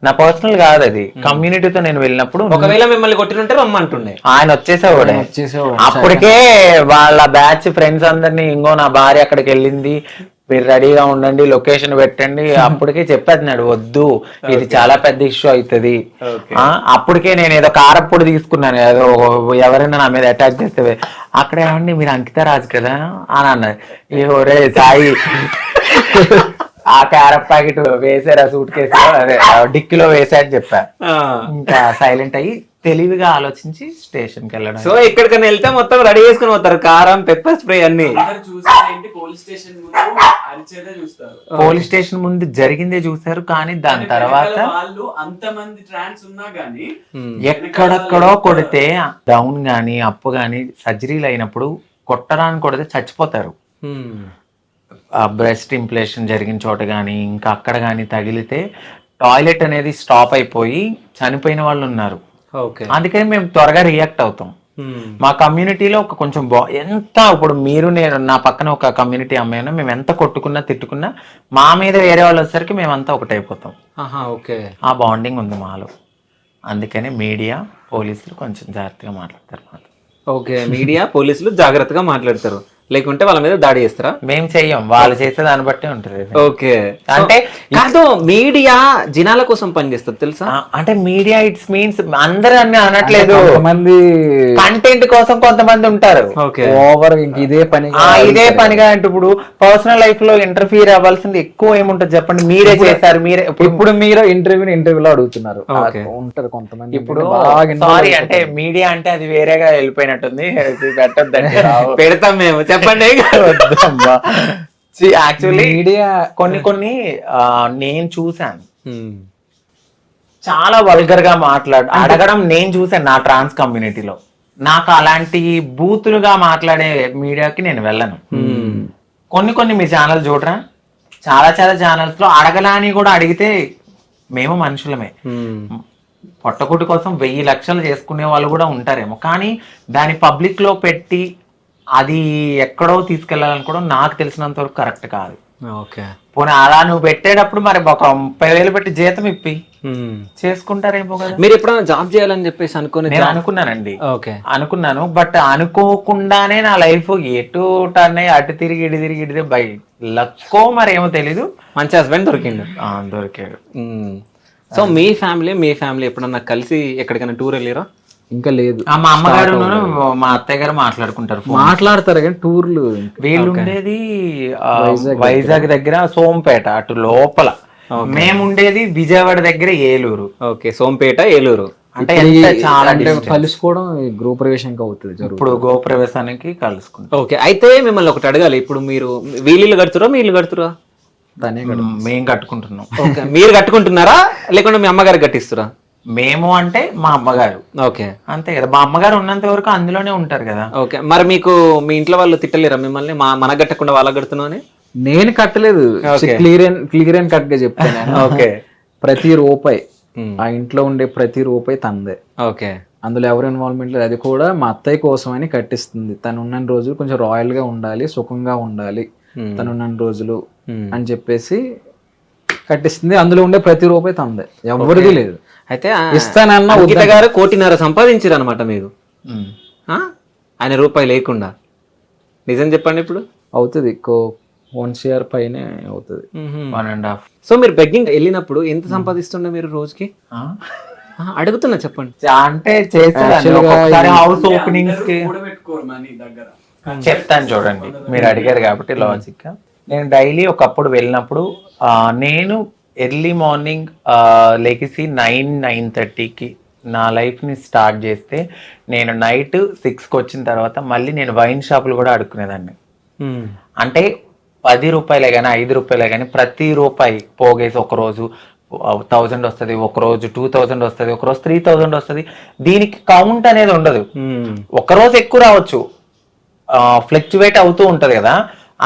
నా పర్సనల్ కాదు అది. కమ్యూనిటీతో నేను వెళ్ళినప్పుడు ఒకవేళ మిమ్మల్ని కొట్టినుంటే రమ్మంటుండే, ఆయన వచ్చేసేవాడే. అప్పటికే వాళ్ళ బ్యాచ్ ఫ్రెండ్స్ అందరినీ, ఇంకో నా భార్య అక్కడికి వెళ్ళింది, మీరు రెడీగా ఉండండి, లొకేషన్ పెట్టండి. అప్పటికే చెప్పేస్తున్నాడు వద్దు, ఇది చాలా పెద్ద ఇష్యూ అవుతుంది. అప్పటికే నేను ఏదో కారప్పొడి తీసుకున్నాను, ఏదో ఎవరైనా నా మీద అటాక్ చేస్తే అక్కడ ఏమండి మీరు అంకిత రాజు కదా అని అన్నది. రే సాయి, ఆ క్యారెట్ ప్యాకెట్ వేసారు ఆ సూట్ కేసులో, అదే డిక్కీలో వేసారని చెప్పా. ఇంకా సైలెంట్ అయ్యి తెలివిగా ఆలోచించి స్టేషన్ కి వెళ్ళడం. సో ఎక్కడికైనా వెళ్తే మొత్తం రెడీ చేసుకుని పోతారు, కారం, పెప్పర్ స్ప్రే అన్ని. పోలీస్ స్టేషన్ ముందు జరిగిందే చూసారు, కానీ దాని తర్వాత ఎక్కడెక్కడో కొడితే డౌన్ గానీ అప్పు గానీ సర్జరీలు అయినప్పుడు కొట్టడానికి కొడితే చచ్చిపోతారు. బ్రెస్ట్ ఇంప్లేషన్ జరిగిన చోట కానీ ఇంకా అక్కడ కానీ తగిలితే టాయిలెట్ అనేది స్టాప్ అయిపోయి చనిపోయిన వాళ్ళు ఉన్నారు. అందుకని మేము త్వరగా రియాక్ట్ అవుతాం. మా కమ్యూనిటీలో ఒక కొంచెం ఎంత ఇప్పుడు మీరు నేను నా పక్కన ఒక కమ్యూనిటీ అమ్మాయినా మేము ఎంత కొట్టుకున్నా తిట్టుకున్నా మా మీద వేరే వాళ్ళు వచ్చేసరికి మేమంతా ఒకటైపోతాం. ఆ బాండింగ్ ఉంది మాలో. అందుకని మీడియా పోలీసులు కొంచెం జాగ్రత్తగా మాట్లాడతారు. మీడియా పోలీసులు జాగ్రత్తగా మాట్లాడతారు, లేకుంటే వాళ్ళ మీద దాడి చేస్తారా? మేము చెయ్యం, వాళ్ళు చేసే దాన్ని బట్టే ఉంటది. అంటే కాదు, మీడియా జనాల కోసం పనిచేస్తుంది తెలుసా? అంటే మీడియా ఇట్స్ మీన్స్ అందరూ అన్ని అనట్లేదు, కొంతమంది కంటెంట్ కోసం కొంతమంది ఉంటారు. ఓవర్ ఇదే పనిగా అంటే ఇప్పుడు పర్సనల్ లైఫ్ లో ఇంటర్ఫియర్ అవ్వాల్సింది ఎక్కువ ఏముంటది చెప్పండి. మీరే చేశారు, మీరే ఇప్పుడు మీరు ఇంటర్వ్యూలో అడుగుతున్నారు, ఉంటారు కొంతమంది. ఇప్పుడు సారీ అంటే మీడియా అంటే అది వేరేగా వెళ్ళిపోయినట్టుంది, పెట్టొద్దండి. పెడతాం మేము, చెప్పండి. యాక్చువల్లీ మీడియా కొన్ని నేను చూసాను, చాలా వల్గర్ గా అడగడం నేను చూసాను నా ట్రాన్స్ కమ్యూనిటీలో. నాకు అలాంటి బూతులుగా మాట్లాడే మీడియాకి నేను వెళ్ళను. కొన్ని మీ ఛానల్ చూడరా, చాలా ఛానల్స్ లో అడగలాని కూడా అడిగితే మేము మనుషులమే. పొట్టకుటి కోసం 1000 లక్షలు చేసుకునే వాళ్ళు కూడా ఉంటారేమో, కానీ దాన్ని పబ్లిక్ లో పెట్టి అది ఎక్కడో తీసుకెళ్లాలనుకోవడం నాకు తెలిసినంత వరకు కరెక్ట్ కాదు. పోనీ అలా నువ్వు పెట్టేటప్పుడు మరి ఒక 30,000 పెట్టి జీతం ఇప్పి చేసుకుంటారేమో కదా. మీరు ఎప్పుడైనా జాబ్ చేయాలని చెప్పేసి నేను అనుకున్నానండి, అనుకున్నాను. బట్ అనుకోకుండానే నా లైఫ్ ఎటు టర్న్ అయ్యి అటు తిరిగి ఇటు తిరిగి బై లక్కో మరి ఏమో తెలీదు, మంచి హస్బెండ్ దొరికాడు. సో మీ ఫ్యామిలీ ఎప్పుడన్నా కలిసి ఎక్కడికైనా టూర్ వెళ్ళారా? ఇంకా లేదు. మా అమ్మగారు మా అత్తయ్య గారు మాట్లాడతారు కానీ టూర్లు. వీళ్ళు ఉండేది వైజాగ్ దగ్గర సోంపేట అటు లోపల, మేము ఉండేది విజయవాడ దగ్గర ఏలూరు. సోంపేట ఏలూరు అంటే చాలా కలుసుకోవడం గృహ ప్రవేశానికి అవుతుంది. ఇప్పుడు గృహ ప్రవేశానికి కలుసుకుంటాం. అయితే మిమ్మల్ని ఒకటి అడగాలి, ఇప్పుడు మీరు వీళ్ళు కడుతురా మీ ఇల్లు కడుతురా? మేము కట్టుకుంటున్నాం. మీరు కట్టుకుంటున్నారా లేకుంటే మీ అమ్మగారు కట్టిస్తురా? మేము అంటే మా అమ్మగారు. అంతే కదా, మా అమ్మగారు ఉన్నంత వరకు అందులోనే ఉంటారు కదా. మరి మీకు మీ ఇంట్లో వాళ్ళు తిట్టలేరా మిమ్మల్ని, మన కట్టకుండా వాళ్ళకి కడుతున్నావు అని? నేను కట్టలేదు, క్లియర్ అండ్ కట్ గా చెప్తాను. ప్రతి రూపాయి ఆ ఇంట్లో ఉండే ప్రతి రూపాయి తందే. అందులో ఎవరు ఇన్వాల్వ్మెంట్ లేదు. అది కూడా మా అత్తయ్య కోసం అని కట్టిస్తుంది. తను ఉన్న రోజులు కొంచెం రాయల్ గా ఉండాలి, సుఖంగా ఉండాలి తను ఉన్న రోజులు అని చెప్పేసి కట్టిస్తుంది. అందులో ఉండే ప్రతి రూపాయి తందే, ఎవరిది లేదు. అయితే ఇస్తానన్నా అంకిత గారు 1.5 కోటి సంపాదించారు అనమాట మీరు ఉమ్. ఆ? ఆయన రూపాయి లేకుండా. నిజం చెప్పండి ఇప్పుడు. అవుతుంది 1 CR పైనే అవుతుంది. 1.5. సో మీరు బెగ్గింగ్ వెళ్ళినప్పుడు ఎంత సంపాదిస్తుండే మీరు రోజుకి? అడుగుతున్నా చెప్పండి. అంటే చేసేదాన్ని ఒక్కొక్కసారి హౌస్ ఓపెనింగ్స్ కి. చెప్తాను చూడండి, మీరు అడిగారు కాబట్టి లాజిక్ గా. నేను డైలీ ఒకప్పుడు వెళ్ళినప్పుడు నేను ఎర్లీ మార్నింగ్ లెగిసి 9-9:30కి నా లైఫ్ని స్టార్ట్ చేస్తే నేను నైట్ 6కి వచ్చిన తర్వాత మళ్ళీ నేను వైన్ షాపులు కూడా అడుక్కునేదాన్ని. అంటే 10 రూపాయలే కానీ 5 రూపాయలే కానీ ప్రతి రూపాయి పోగేసి ఒకరోజు 1000 వస్తుంది, ఒకరోజు 2000 వస్తుంది, ఒకరోజు 3000 వస్తుంది. దీనికి కౌంట్ అనేది ఉండదు. ఒకరోజు ఎక్కువ రావచ్చు, ఫ్లక్చువేట్ అవుతూ ఉంటది కదా.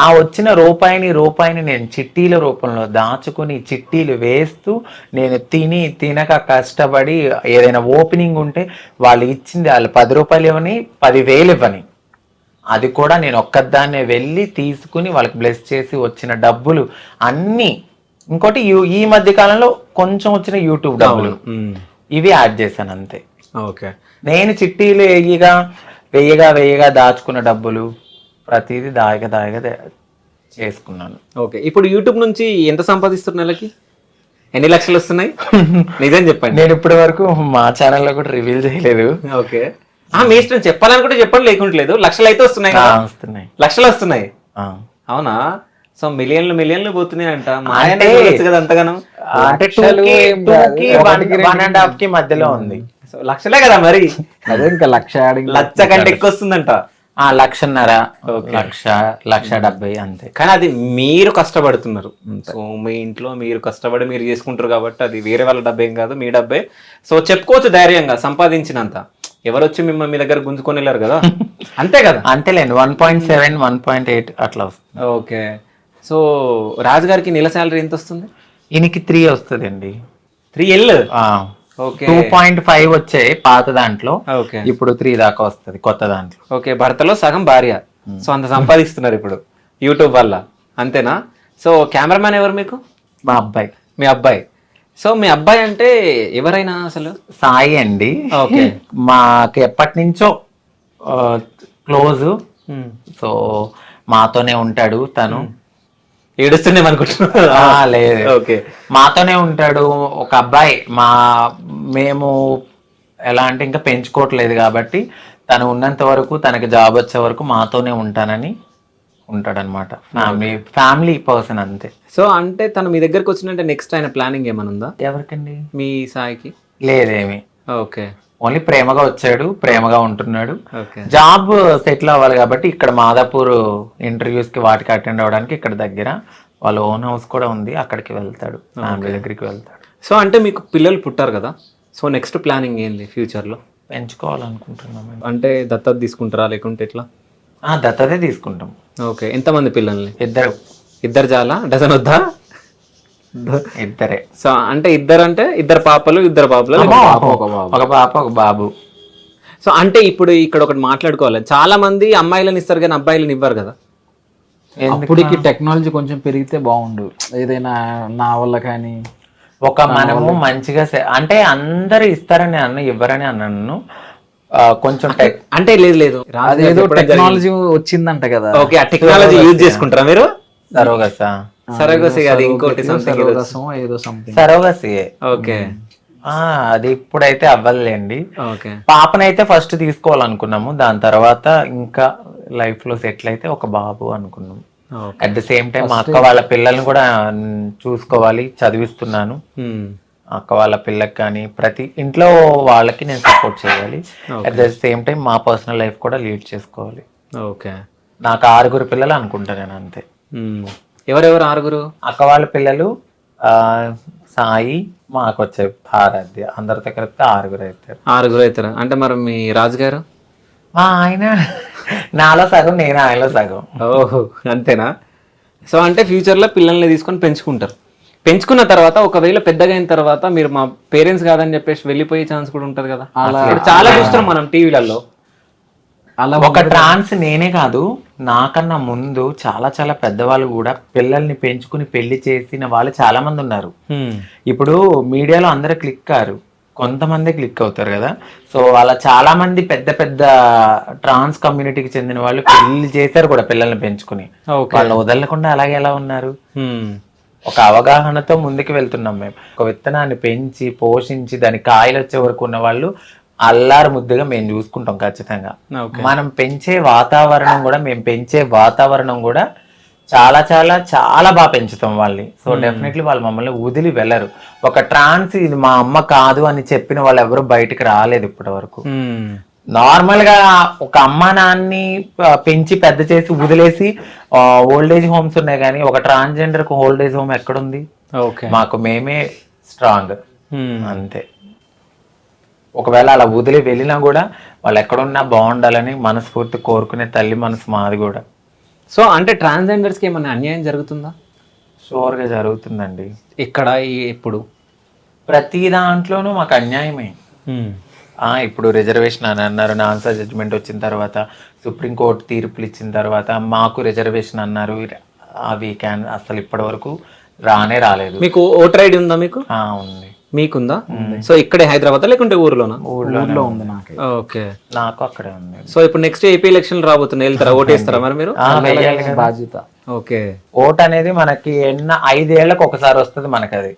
ఆ వచ్చిన రూపాయిని నేను చిట్టీల రూపంలో దాచుకుని చిట్టీలు వేస్తూ నేను తినక కష్టపడి ఏదైనా ఓపెనింగ్ ఉంటే వాళ్ళు ఇచ్చింది వాళ్ళు 10 రూపాయలు ఇవ్వని 10,000 ఇవ్వని, అది కూడా నేను ఒక్కదాన్నే వెళ్ళి తీసుకుని వాళ్ళకి బ్లెస్ చేసి వచ్చిన డబ్బులు అన్నీ. ఇంకోటి ఈ మధ్య కాలంలో కొంచెం వచ్చిన యూట్యూబ్ డబ్బులు ఇవి యాడ్ చేశాను అంతే. ఓకే. నేను చిట్టీలు వెయ్యగా దాచుకున్న డబ్బులు ప్రతిదీ దాయగా చేసుకున్నాను. ఓకే. ఇప్పుడు యూట్యూబ్ నుంచి ఎంత సంపాదిస్తున్నారు నెలకి? ఎన్ని లక్షలు వస్తున్నాయి? నిజం చెప్పండి. నేను ఇప్పటి వరకు మా ఛానల్లో కూడా రివీల్ చేయలేదు. ఓకే. మీ ఇష్టం, చెప్పాలనుకుంటే చెప్పండి, లేకుంటలేదు. లక్షలు అయితే వస్తున్నాయి కదా? వస్తున్నాయి, లక్షలు వస్తున్నాయి. అవునా? సో మిలియన్లు పోతున్నాయి అంట. కదా అంతగానం? అంటే 2-1.5కి మధ్యలో ఉంది. సో లక్షలే కదా మరి. అదే ఇంకా 1,00,000 లక్ష కంటే ఎక్కువ వస్తుందంట. 1,50,000 1,70,000 అంతే. కానీ అది మీరు కష్టపడుతున్నారు. సో మీ ఇంట్లో మీరు కష్టపడి మీరు చేసుకుంటారు కాబట్టి అది వేరే వాళ్ళ డబ్బేం కాదు, మీ డబ్బే. సో చెప్పుకోవచ్చు ధైర్యంగా సంపాదించినంత. ఎవరు వచ్చి మిమ్మల్ని మీ దగ్గర గుంజుకొని వెళ్ళారు కదా. అంతే కదా? అంతేలేండి. 1.7 1.8 అట్లా వస్తుంది. ఓకే. సో రాజు గారికి నెల శాలరీ ఎంత వస్తుంది? ఈయనకి 3 వస్తుందండి. 3L. ఓకే. 2.5 వచ్చాయి పాత దాంట్లో. ఓకే. ఇప్పుడు 3 దాకా వస్తుంది కొత్త దాంట్లో. ఓకే. భర్తలో సగం భార్య. సో అంత సంపాదిస్తున్నారు ఇప్పుడు యూట్యూబ్ వల్ల, అంతేనా? సో కెమెరామ్యాన్ ఎవరు మీకు? మా అబ్బాయి. మీ అబ్బాయి. సో మీ అబ్బాయి అంటే ఎవరైనా అసలు? సాయి అండి. ఓకే. మాకు ఎప్పటి నుంచో క్లోజ్. సో మాతోనే ఉంటాడు తను. ఏడుస్తున్నాం అనుకుంటున్నా. లేదు, ఓకే. మాతోనే ఉంటాడు. ఒక అబ్బాయి. మేము ఎలా అంటే ఇంకా పెంచుకోవట్లేదు కాబట్టి తను ఉన్నంత వరకు, తనకి జాబ్ వచ్చే వరకు మాతోనే ఉంటానని ఉంటాడనమాట. ఫ్యామిలీ పర్సన్ అంతే. సో అంటే తను మీ దగ్గరకు వచ్చినట్టే నెక్స్ట్ ఆయన ప్లానింగ్ ఏమైనా ఉందా? ఎవరికండి? మీ సాయికి? లేదేమి. ఓకే. ఓన్లీ ప్రేమగా వచ్చాడు, ప్రేమగా ఉంటున్నాడు. ఓకే. జాబ్ సెటిల్ అవ్వాలి కాబట్టి ఇక్కడ మాదాపూర్ ఇంటర్వ్యూస్ కి వాటికి అటెండ్ అవ్వడానికి ఇక్కడ దగ్గర వాళ్ళ ఓన్ హౌస్ కూడా ఉంది, అక్కడికి వెళ్తాడు, ఫ్యామిలీ దగ్గరికి వెళ్తాడు. సో అంటే మీకు పిల్లలు పుట్టారు కదా, సో నెక్స్ట్ ప్లానింగ్ ఏంది ఫ్యూచర్ లో? పెంచుకోవాలనుకుంటున్నాం. అంటే దత్తత తీసుకుంటారా లేకుంటే ఎట్లా? దత్తతే తీసుకుంటాం. ఓకే. ఎంతమంది పిల్లల్ని? ఇద్దరు చాలా? డజన్ వద్దా? ఇద్దరే. సో అంటే ఇద్దరు పాపలు, ఇద్దరు బాబులు? ఒక పాప ఒక బాబు. సో అంటే ఇప్పుడు ఇక్కడ ఒకటి మాట్లాడుకోవాలి, చాలా మంది అమ్మాయిలను ఇస్తారు కానీ అబ్బాయిలను ఇవ్వరు కదా. అప్పటికి టెక్నాలజీ కొంచెం పెరిగితే బాగుండు, ఏదైనా నా వల్ల కానీ. మనము మంచిగా అంటే అందరు ఇస్తారని ఇవ్వరని అన్నాను కొంచెం. అంటే లేదు అదేదో టెక్నాలజీ వచ్చిందంట కదా. ఓకే. ఆ టెక్నాలజీ యూజ్ చేసుకుంటారా మీరు? సరోగసి అది ఇంకోటి సరోగసి. ఓకే. అది ఇప్పుడైతే అవ్వలేండి. ఓకే. పాపనైతే ఫస్ట్ తీసుకోవాలనుకున్నాము, దాని తర్వాత ఇంకా లైఫ్ లో సెటిల్ అయితే ఒక బాబు అనుకున్నాము. అట్ ద సేమ్ టైం మా అక్క వాళ్ళ పిల్లల్ని కూడా చూసుకోవాలి, చదివిస్తున్నాను. అక్క వాళ్ళ పిల్లకి కానీ ప్రతి ఇంట్లో వాళ్ళకి నేను సపోర్ట్ చేయాలి. అట్ ద సేమ్ టైం మా పర్సనల్ లైఫ్ కూడా లీడ్ చేసుకోవాలి. ఓకే. నాకు 6 పిల్లలు అనుకుంటా నేను అంతే. ఎవరెవరు 6? అక్క వాళ్ళ పిల్లలు సాయి, మాకు వచ్చే ఆరాధ్య, అందరితో కలిపితే 6 అవుతారు. అంటే మరి మీ రాజుగారు? ఆయన నాలో సగం, నేను ఆయనలో సగం. ఓహో, అంతేనా? సో అంటే ఫ్యూచర్ లో పిల్లల్ని తీసుకొని పెంచుకుంటారు. పెంచుకున్న తర్వాత ఒకవేళ పెద్దగా అయిన తర్వాత మీరు మా పేరెంట్స్ కాదని చెప్పేసి వెళ్ళిపోయే ఛాన్స్ కూడా ఉంటది కదా. చాలా చూస్తున్నాం మనం టీవీలలో. ఒక ట్రాన్స్ నేనే కాదు, నాకన్నా ముందు చాలా చాలా పెద్దవాళ్ళు కూడా పిల్లల్ని పెంచుకుని పెళ్లి చేసిన వాళ్ళు చాలా మంది ఉన్నారు. ఇప్పుడు మీడియాలో అందరూ క్లిక్ కారు, కొంతమంది క్లిక్ అవుతారు కదా. సో అలా చాలా మంది పెద్ద పెద్ద ట్రాన్స్ కమ్యూనిటీకి చెందిన వాళ్ళు పెళ్లి చేశారు కూడా, పిల్లల్ని పెంచుకుని. వాళ్ళు వదలకుండా అలాగే ఎలా ఉన్నారు. ఒక అవగాహనతో ముందుకు వెళ్తున్నాం మేము. ఒక విత్తనాన్ని పెంచి పోషించి దాని కాయలు వచ్చే వరకు ఉన్న వాళ్ళు అల్లారు ముద్దుగా మేము చూసుకుంటాం ఖచ్చితంగా. మనం పెంచే వాతావరణం కూడా, మేము పెంచే వాతావరణం కూడా చాలా చాలా చాలా బాగా పెంచుతాం వాళ్ళని. సో డెఫినెట్లీ వాళ్ళు మమ్మల్ని వదిలి వెళ్ళరు. ఒక ట్రాన్స్ ఇది మా అమ్మ కాదు అని చెప్పిన వాళ్ళు ఎవరు బయటకు రాలేదు ఇప్పటి వరకు. నార్మల్ గా ఒక అమ్మ నాన్ని పెంచి పెద్ద చేసి వదిలేసి ఓల్డేజ్ హోమ్స్ ఉన్నాయి, కానీ ఒక ట్రాన్స్జెండర్ కు ఓల్డేజ్ హోమ్ ఎక్కడుంది? మాకు మేమే స్ట్రాంగ్ అంతే. ఒకవేళ అలా వదిలి వెళ్ళినా కూడా వాళ్ళు ఎక్కడున్నా బాగుండాలని మనస్ఫూర్తి కోరుకునే తల్లి మనసు మాది కూడా. సో అంటే ట్రాన్స్జెండర్స్కి ఏమైనా అన్యాయం జరుగుతుందా? షూర్గా జరుగుతుందండి. ఇక్కడ ఎప్పుడు ప్రతి దాంట్లోనూ మాకు అన్యాయమే. ఇప్పుడు రిజర్వేషన్ అని అన్నారు, నాన్సర్ జడ్జిమెంట్ వచ్చిన తర్వాత, సుప్రీంకోర్టు తీర్పులు ఇచ్చిన తర్వాత మాకు రిజర్వేషన్ అన్నారు. అవి అసలు ఇప్పటి వరకు రాలేదు. మీకు ఓటర్ ఐడి ఉందా? మీకు ఉంది. మీకుందా? సో ఇక్కడే హైదరాబాద్ లేకుంటే ఊర్లోనా? ఊర్లో ఉంది నాకు. ఓకే, నాకు అక్కడే ఉంది. సో ఇప్పుడు నెక్స్ట్ ఏపీ ఎలక్షన్ రాబోతున్నాయి, వెళ్తారా? ఓటేస్తారా మరి మీరు? బాధ్యత. ఓకే, ఓట్ అనేది మనకి 5 ఏళ్లకు ఒకసారి వస్తుంది మనకి అది.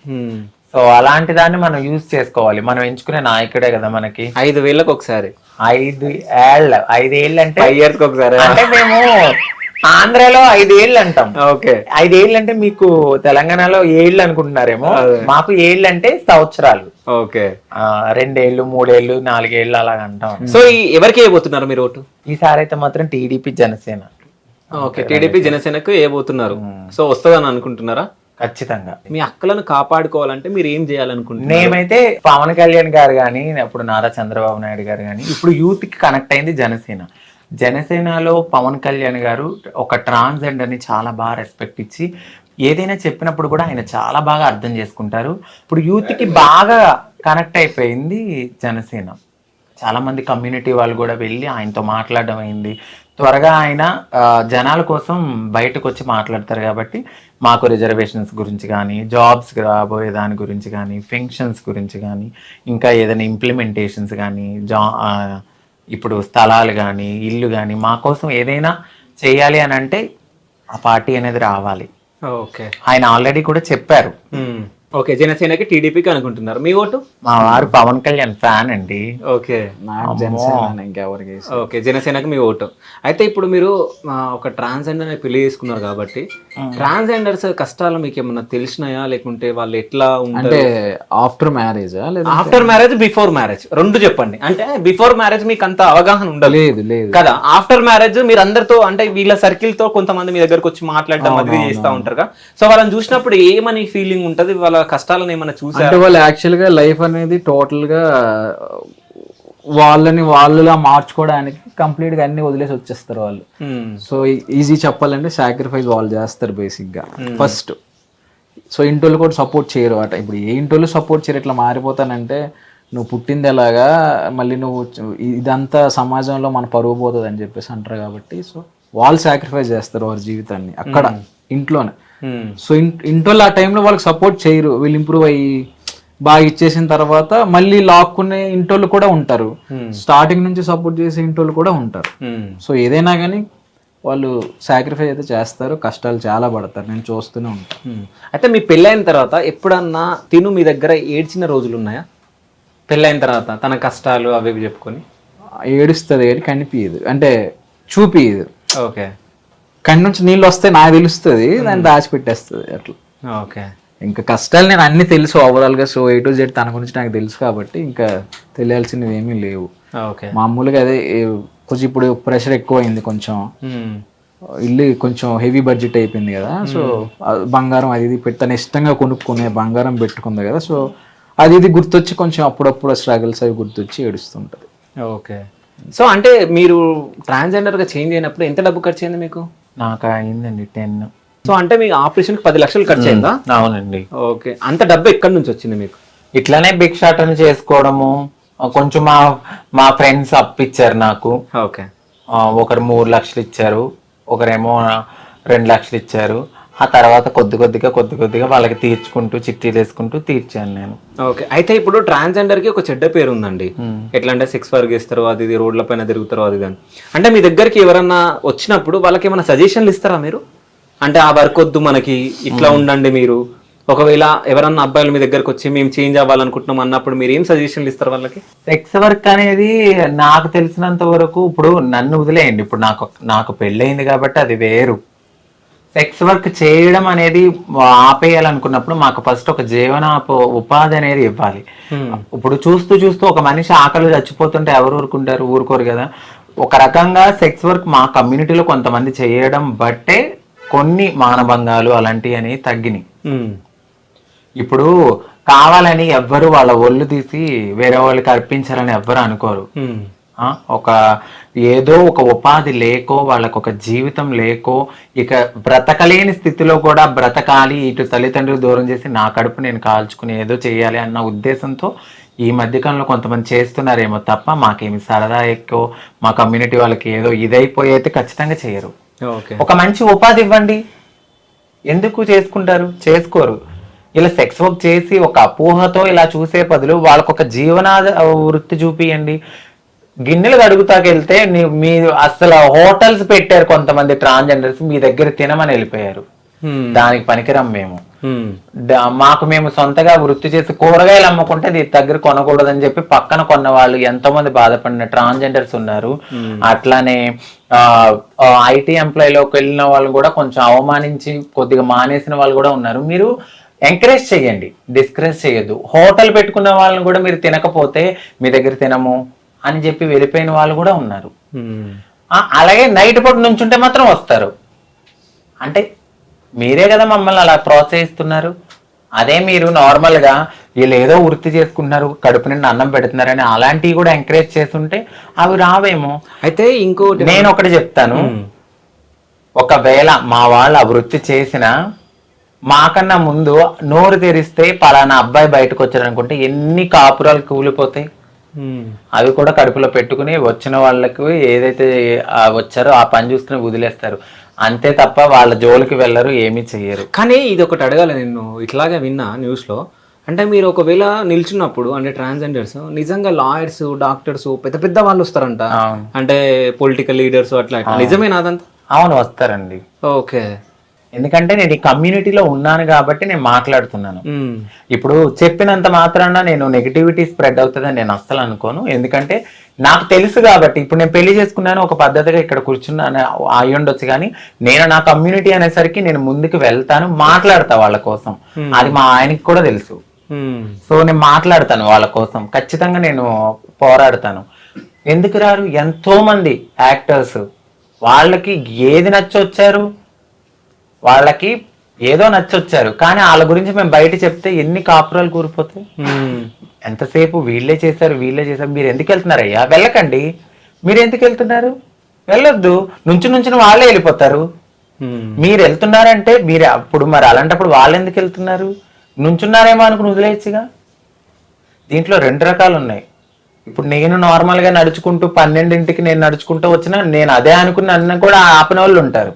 సో అలాంటి దాన్ని మనం యూజ్ చేసుకోవాలి. మనం ఎంచుకునే నాయకుడే కదా మనకి. 5 వేలకు ఒకసారి. 5 ఏళ్ళు అంటే 5 years కి ఒకసారి. అంటే మేము ఆంధ్రాలో 5 ఏళ్ళు అంటాం. ఓకే, 5 ఏళ్ళు అంటే మీకు తెలంగాణలో 7 అనుకుంటున్నారేమో, మాకు 7 అంటే సంవత్సరాలు. ఓకే, 2 ఏళ్ళు 3 ఏళ్ళు 4 ఏళ్ళు అలాగ అంటాం. సో ఎవరికి వేయబోతున్నారు మీరు ఓటు? ఈసారి అయితే మాత్రం టీడీపీ జనసేన. ఓకే, టీడీపీ జనసేనకు వేయబోతున్నారు. సో వస్తుందని అనుకుంటున్నారా? ఖచ్చితంగా. మీ హక్కులను కాపాడుకోవాలంటే మీరు ఏం చేయాలనుకుంటున్నారు? మేమైతే పవన్ కళ్యాణ్ గారు కానీ, అప్పుడు నారా చంద్రబాబు నాయుడు గారు కానీ, ఇప్పుడు యూత్ కి కనెక్ట్ అయింది జనసేన. జనసేనలో పవన్ కళ్యాణ్ గారు ఒక ట్రాన్స్జెండర్ ని చాలా బాగా రెస్పెక్ట్ ఇచ్చి ఏదైనా చెప్పినప్పుడు కూడా ఆయన చాలా బాగా అర్థం చేసుకుంటారు. ఇప్పుడు యూత్ కి బాగా కనెక్ట్ అయిపోయింది జనసేన. చాలా మంది కమ్యూనిటీ వాళ్ళు కూడా వెళ్ళి ఆయనతో మాట్లాడడం అయింది. త్వరగా ఆయన జనాల కోసం బయటకు వచ్చి మాట్లాడతారు. కాబట్టి మాకు రిజర్వేషన్స్ గురించి కానీ, జాబ్స్ రాబోయే దాని గురించి కానీ, పెన్షన్స్ గురించి కానీ, ఇంకా ఏదైనా ఇంప్లిమెంటేషన్స్ కానీ, ఇప్పుడు స్థలాలు కానీ, ఇల్లు కానీ, మా కోసం ఏదైనా చేయాలి అని అంటే ఆ పార్టీ అనేది రావాలి. ఓకే, ఆయన ఆల్రెడీ కూడా చెప్పారు. ఓకే, జనసేనకి టీడీపీకి అనుకుంటున్నారు. మీ ఓటు? మా వారు పవన్ కళ్యాణ్ ఫ్యాన్ అండి. ఓకే, ఇంకెవరికి? ఓకే, జనసేనకి మీ ఓటు. అయితే ఇప్పుడు మీరు ఒక ట్రాన్స్జెండర్ పెళ్లి చేసుకున్నారు కాబట్టి ట్రాన్స్జెండర్స్ కష్టాలు మీకు ఏమన్నా తెలిసినాయా, లేకుంటే వాళ్ళు ఎట్లా అంటే after marriage? After marriage, before marriage రెండు చెప్పండి. అంటే బిఫోర్ మ్యారేజ్ మీకు అంత అవగాహన ఉండలేదు కదా. ఆఫ్టర్ మ్యారేజ్ మీరు అందరితో, అంటే వీళ్ళ సర్కిల్ తో కొంతమంది మీ దగ్గరకు వచ్చి మాట్లాడటం అది చేస్తూ ఉంటారు. సో వాళ్ళని చూసినప్పుడు ఏమని ఫీలింగ్ ఉంటది? వాళ్ళ కష్టాలను ఏమైనా చూసారు? వాళ్ళు యాక్చువల్ గా లైఫ్ అనేది టోటల్ గా వాళ్ళలా మార్చుకోవడానికి కంప్లీట్ గా అన్ని వదిలేసి వచ్చేస్తారు వాళ్ళు. సో ఈజీ చెప్పాలంటే సాక్రిఫైస్ వాళ్ళు చేస్తారు బేసిక్ గా ఫస్ట్. సో ఇంటోళ్ళు కూడా సపోర్ట్ చేయరు అట. ఇప్పుడు ఏ ఇంటోళ్ళు సపోర్ట్ చేయరు. ఇట్లా మారిపోతానంటే నువ్వు పుట్టింది ఎలాగా, మళ్ళీ నువ్వు ఇదంతా సమాజంలో మన పరువు పోతుంది అని చెప్పేసి అంటారు. కాబట్టి సో వాళ్ళు సాక్రిఫైస్ చేస్తారు వారి జీవితాన్ని అక్కడ ఇంట్లోనే. సో ఇంటోళ్ళు ఆ టైంలో వాళ్ళకి సపోర్ట్ చేయరు. వీళ్ళు ఇంప్రూవ్ అయ్యి బాగా ఇచ్చేసిన తర్వాత మళ్ళీ లాక్కునే ఇంటోళ్ళు కూడా ఉంటారు. స్టార్టింగ్ నుంచి సపోర్ట్ చేసే ఇంటోళ్ళు కూడా ఉంటారు. సో ఏదైనా కానీ వాళ్ళు సాక్రిఫైస్ అయితే చేస్తారు, కష్టాలు చాలా పడతారు. నేను చూస్తూనే ఉంటాను. అయితే మీ పెళ్ళైన తర్వాత ఎప్పుడన్నా తిను మీ దగ్గర ఏడ్చిన రోజులు ఉన్నాయా? పెళ్ళైన తర్వాత తన కష్టాలు అవి చెప్పుకొని ఏడుస్తుంది కానీ కనిపించదు, అంటే చూపియదు. ఓకే, కళ్ళ నుంచి నీళ్ళు వస్తే నాకు తెలుస్తుంది, దాన్ని దాచిపెట్టేస్తుంది అట్లా. ఓకే, ఇంకా కష్టాలు నేను అన్ని తెలుసు ఓవరాల్ గా. సో A to Z తన గురించి నాకు తెలుసు కాబట్టి ఇంకా తెలియాల్సినవి ఏమీ లేవు. మామూలుగా అదే కొంచెం ఇప్పుడు ప్రెషర్ ఎక్కువ అయింది, కొంచెం ఇల్లు కొంచెం హెవీ బడ్జెట్ అయిపోయింది కదా. సో బంగారం అది ఇది తను ఇష్టంగా కొనుక్కునే బంగారం పెట్టుకుంది కదా. సో అది ఇది గుర్తొచ్చి కొంచెం అప్పుడప్పుడు స్ట్రగుల్స్ అవి గుర్తొచ్చి ఏడుస్తుంటది. ఓకే, సో అంటే మీరు ట్రాన్స్జెండర్ గా చేంజ్ అయినప్పుడు ఎంత డబ్బు ఖర్చు అయింది మీకు? నాకు అయిందండి 10. సో అంటే మీకు ఆపరేషన్ 10 లక్షలు ఖర్చు అయిందా? అవునండి. ఓకే, అంత డబ్బు ఎక్కడి నుంచి వచ్చింది మీకు? ఇట్లానే భిక్షాటన చేసుకోవడము. కొంచెం మా ఫ్రెండ్స్ అప్పిచ్చారు నాకు. ఓకే, ఒకరు 3 లక్షలు ఇచ్చారు, ఒకరేమో 2 లక్షలు ఇచ్చారు. ఆ తర్వాత కొద్ది కొద్దిగా వాళ్ళకి తీర్చుకుంటూ చిట్టీలు వేసుకుంటూ తీర్చాను నేను. ఓకే, అయితే ఇప్పుడు ట్రాన్స్జెండర్ కి ఒక చెడ్డ పేరు ఉందండి. ఎట్లా అంటే సెక్స్ వర్క్ చేస్తారు, అది ఇది రోడ్ల పైన తిరుగుతారు, అది కానీ. అంటే మీ దగ్గరికి ఎవరన్నా వచ్చినప్పుడు వాళ్ళకి ఏమైనా సజెషన్లు ఇస్తారా మీరు? అంటే ఆ వర్క్ వద్దు మనకి, ఇట్లా ఉండండి మీరు. ఒకవేళ ఎవరన్నా అబ్బాయిలు మీ దగ్గరకు వచ్చి మేము చేంజ్ అవ్వాలనుకుంటున్నాం అన్నప్పుడు మీరు ఏం సజెషన్లు ఇస్తారు వాళ్ళకి? సెక్స్ వర్క్ అనేది నాకు తెలిసినంత వరకు, ఇప్పుడు నన్ను వదిలేయండి, ఇప్పుడు నాకు పెళ్ళయింది కాబట్టి అది వేరు. సెక్స్ వర్క్ చేయడం అనేది ఆపేయాలనుకున్నప్పుడు మాకు ఫస్ట్ ఒక ఉపాధి అనేది ఇవ్వాలి. ఇప్పుడు చూస్తూ ఒక మనిషి ఆకలి చచ్చిపోతుంటే ఎవరు ఊరుకోరు కదా. ఒక రకంగా సెక్స్ వర్క్ మా కమ్యూనిటీలో కొంతమంది చేయడం బట్టే కొన్ని మానభంగాలు అలాంటివి అని తగ్గినాయి. ఇప్పుడు కావాలని ఎవ్వరు వాళ్ళ ఒళ్ళు తీసి వేరే వాళ్ళకి అర్పించాలని ఎవ్వరు అనుకోరు. ఏదో ఒక ఉపాధి లేకో వాళ్ళకు ఒక జీవితం లేకో ఇక బ్రతకలేని స్థితిలో కూడా బ్రతకాలి, ఇటు తల్లిదండ్రులు దూరం చేసి నా కడుపు నేను కాల్చుకుని ఏదో చేయాలి అన్న ఉద్దేశంతో ఈ మధ్యకాలంలో కొంతమంది చేస్తున్నారేమో తప్ప మాకేమి సరదా ఎక్కువ మా కమ్యూనిటీ వాళ్ళకి ఏదో ఇదైపోయి అయితే ఖచ్చితంగా చేయరు. ఒక మంచి ఉపాధి ఇవ్వండి, ఎందుకు చేసుకోరు. ఇలా సెక్స్ వర్క్ చేసి ఒక అపోహతో ఇలా చూసే బదులు వాళ్ళకు ఒక జీవనాద వృత్తి చూపియండి. గిన్నెలు కడుగుతాకెళ్తే మీరు అసలు హోటల్స్ పెట్టారు కొంతమంది ట్రాన్స్జెండర్స్, మీ దగ్గర తినమని వెళ్ళిపోయారు. దానికి పనికిరం మేము. మేము సొంతగా వృత్తి చేసి కూరగాయలు అమ్ముకుంటే దీని దగ్గర కొనకూడదని చెప్పి పక్కన కొన్న వాళ్ళు ఎంతో మంది బాధపడిన ట్రాన్స్జెండర్స్ ఉన్నారు. అట్లానే ఐటీ ఎంప్లాయీలోకి వెళ్ళిన వాళ్ళు కూడా కొంచెం అవమానించి కొద్దిగా మానేసిన వాళ్ళు కూడా ఉన్నారు. మీరు ఎంకరేజ్ చేయండి, డిస్కరేజ్ చేయొద్దు. హోటల్ పెట్టుకున్న వాళ్ళని కూడా మీరు తినకపోతే మీ దగ్గర తినము అని చెప్పి వెళ్ళిపోయిన వాళ్ళు కూడా ఉన్నారు. అలాగే నైట్ పూట నుంచుంటే మాత్రం వస్తారు. అంటే మీరే కదా మమ్మల్ని అలా ప్రోత్సహిస్తున్నారు. అదే మీరు నార్మల్ గా వీళ్ళు ఏదో వృత్తి చేసుకుంటున్నారు, కడుపు నిండా అన్నం పెడుతున్నారని అలాంటివి కూడా ఎంకరేజ్ చేస్తుంటే అవి రావేమో. అయితే ఇంకోటి నేను ఒకటి చెప్తాను, ఒకవేళ మా వాళ్ళు ఆ వృత్తి చేసినా మాకన్నా ముందు నోరు తెరిస్తే పలానా అబ్బాయి బయటకు వచ్చారనుకుంటే ఎన్ని కాపురాలు కూలిపోతాయి. అవి కూడా కడుపులో పెట్టుకుని వచ్చిన వాళ్ళకి ఏదైతే వచ్చారో ఆ పని చూసుకుని వదిలేస్తారు అంతే తప్ప వాళ్ళ జోలికి వెళ్ళరు, ఏమీ చెయ్యరు. కానీ ఇది ఒకటి అడగాలి, నేను ఇట్లాగే విన్నా న్యూస్ లో. అంటే మీరు ఒకవేళ నిల్చున్నప్పుడు అంటే ట్రాన్స్జెండర్స్ నిజంగా లాయర్స్, డాక్టర్స్, పెద్ద పెద్ద వాళ్ళు వస్తారంట, అంటే పొలిటికల్ లీడర్స్ అట్లా, నిజమేనా అదంతా? అవును, వస్తారండి. ఓకే, ఎందుకంటే నేను ఈ కమ్యూనిటీలో ఉన్నాను కాబట్టి నేను మాట్లాడుతున్నాను. ఇప్పుడు చెప్పినంత మాత్రాన నేను నెగిటివిటీ స్ప్రెడ్ అవుతుందని నేను అస్సలు అనుకోను. ఎందుకంటే నాకు తెలుసు కాబట్టి. ఇప్పుడు నేను పెళ్లి చేసుకున్నాను, ఒక పద్ధతిగా ఇక్కడ కూర్చున్నాను అయి ఉండొచ్చు, కానీ నేను నా కమ్యూనిటీ అనేసరికి నేను ముందుకు వెళ్తాను, మాట్లాడతా వాళ్ళ కోసం. అది మా ఆయనకి కూడా తెలుసు. సో నేను మాట్లాడతాను వాళ్ళ కోసం, ఖచ్చితంగా నేను పోరాడతాను. ఎందుకు రారు? ఎంతో మంది యాక్టర్స్ వాళ్ళకి ఏది నచ్చొచ్చారు, వాళ్ళకి ఏదో నచ్చొచ్చారు, కానీ వాళ్ళ గురించి మేము బయట చెప్తే ఎన్ని కాపురాలు కూరిపోతాయి. ఎంతసేపు వీళ్ళే చేశారు. మీరు ఎందుకు వెళ్తున్నారయ్యా? వెళ్ళకండి. మీరు ఎందుకు వెళ్తున్నారు? వెళ్ళొద్దు. నుంచి వాళ్ళే వెళ్ళిపోతారు. మీరు వెళ్తున్నారంటే మీరు అప్పుడు మరి అలాంటప్పుడు వాళ్ళు ఎందుకు వెళ్తున్నారు? నుంచున్నారేమో అనుకుని వదిలేయచ్చుగా. దీంట్లో 2 రకాలు ఉన్నాయి. ఇప్పుడు నేను నార్మల్ గా నడుచుకుంటూ 12ంటికి నేను నడుచుకుంటూ వచ్చినా నేను అదే అనుకుని అన్న కూడా ఆపిన వాళ్ళు ఉంటారు.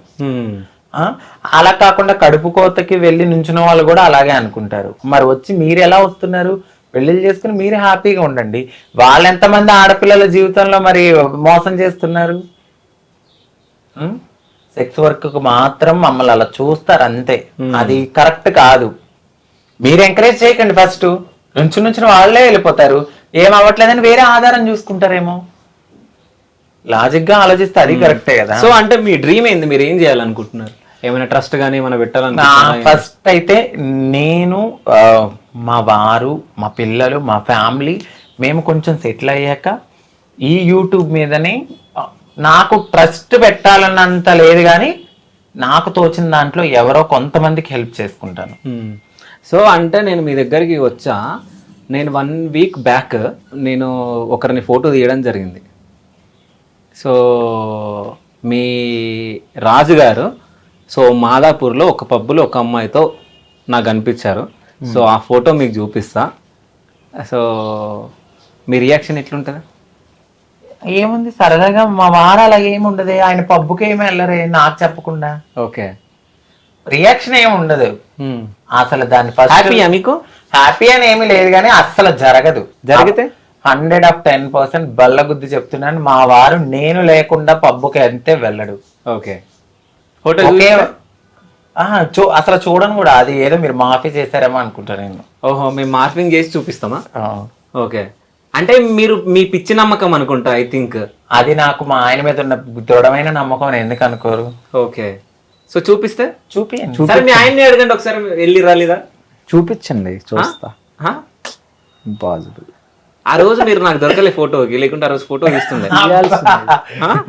అలా కాకుండా కడుపు కోతకి వెళ్ళి నుంచున్న వాళ్ళు కూడా అలాగే అనుకుంటారు. మరి వచ్చి మీరు ఎలా వస్తున్నారు? పెళ్లిళ్ళు చేసుకుని మీరే హ్యాపీగా ఉండండి. వాళ్ళు ఎంతమంది ఆడపిల్లల జీవితంలో మరి మోసం చేస్తున్నారు? సెక్స్ వర్క్ కు మాత్రం మమ్మల్ని అలా చూస్తారు అంతే. అది కరెక్ట్ కాదు. మీరు ఎంకరేజ్ చేయకండి. ఫస్ట్ నుంచిన వాళ్ళే వెళ్ళిపోతారు. ఏం అవ్వట్లేదని వేరే ఆధారం చూసుకుంటారేమో. లాజిక్ గా ఆలోచిస్తే అది కరెక్టే కదా. సో అంటే మీ డ్రీమ్ ఏంది? మీరు ఏం చేయాలనుకుంటున్నారు? ఏమైనా ట్రస్ట్ గానీ ఏమైనా పెట్టాలని? ఫస్ట్ అయితే నేను, మా వారు, మా పిల్లలు, మా ఫ్యామిలీ మేము కొంచెం సెటిల్ అయ్యాక ఈ యూట్యూబ్ మీదనే నాకు ట్రస్ట్ పెట్టాలన్నంత లేదు, కానీ నాకు తోచిన దాంట్లో ఎవరో కొంతమందికి హెల్ప్ చేసుకుంటాను. సో అంటే నేను మీ దగ్గరికి వచ్చా, నేను 1 వీక్ బ్యాక్ నేను ఒకరిని ఫోటో తీయడం జరిగింది. సో మీ రాజుగారు సో మాదాపూర్లో ఒక పబ్బులో ఒక అమ్మాయితో నాకు కనిపించారు. సో ఆ ఫోటో మీకు చూపిస్తా. సో మీ రియాక్షన్ ఎట్లుంటుంది? ఏముంది, సరదాగా మా వారు అలాగే ఏముండదు. ఆయన పబ్బుకి ఏమి వెళ్ళరే నాకు చెప్పకుండా. ఓకే, రియాక్షన్ ఏమి ఉండదు అసలు. దాని ఫస్ట్ హ్యాపీయా మీకు? హ్యాపీ అని ఏమీ లేదు కానీ అస్సలు జరగదు. జరిగితే 110% బల్ల గుద్ది చెప్తున్నాను, మా వారు నేను లేకుండా పబ్బుకి అంతే వెళ్ళడు. ఓకే. ఫోటో ఒకే అసలు చూడను కూడా. అది ఏదో మీరు మాఫీ చేశారేమో అనుకుంటా నేను. ఓహో, మేము మార్ఫింగ్ చేసి చూపిస్తామా? ఓకే. అంటే మీరు మీ పిచ్చి నమ్మకం అనుకుంటా ఐ థింక్. అది నాకు మా ఆయన మీద ఉన్న దృఢమైన నమ్మకం అని ఎందుకు అనుకోరు? ఓకే. సో చూపిస్తే చూపియండి. సరే మీ ఆయన్ని అడగండి ఒకసారి, వెళ్ళి రాలేదా? చూపించండి, చూస్తా. ఇంపాసిబుల్. ఆ రోజు మీరు నాకు దొరకలే ఫోటోకి, లేకుంటే ఆ రోజు ఫోటో తీస్తుండే.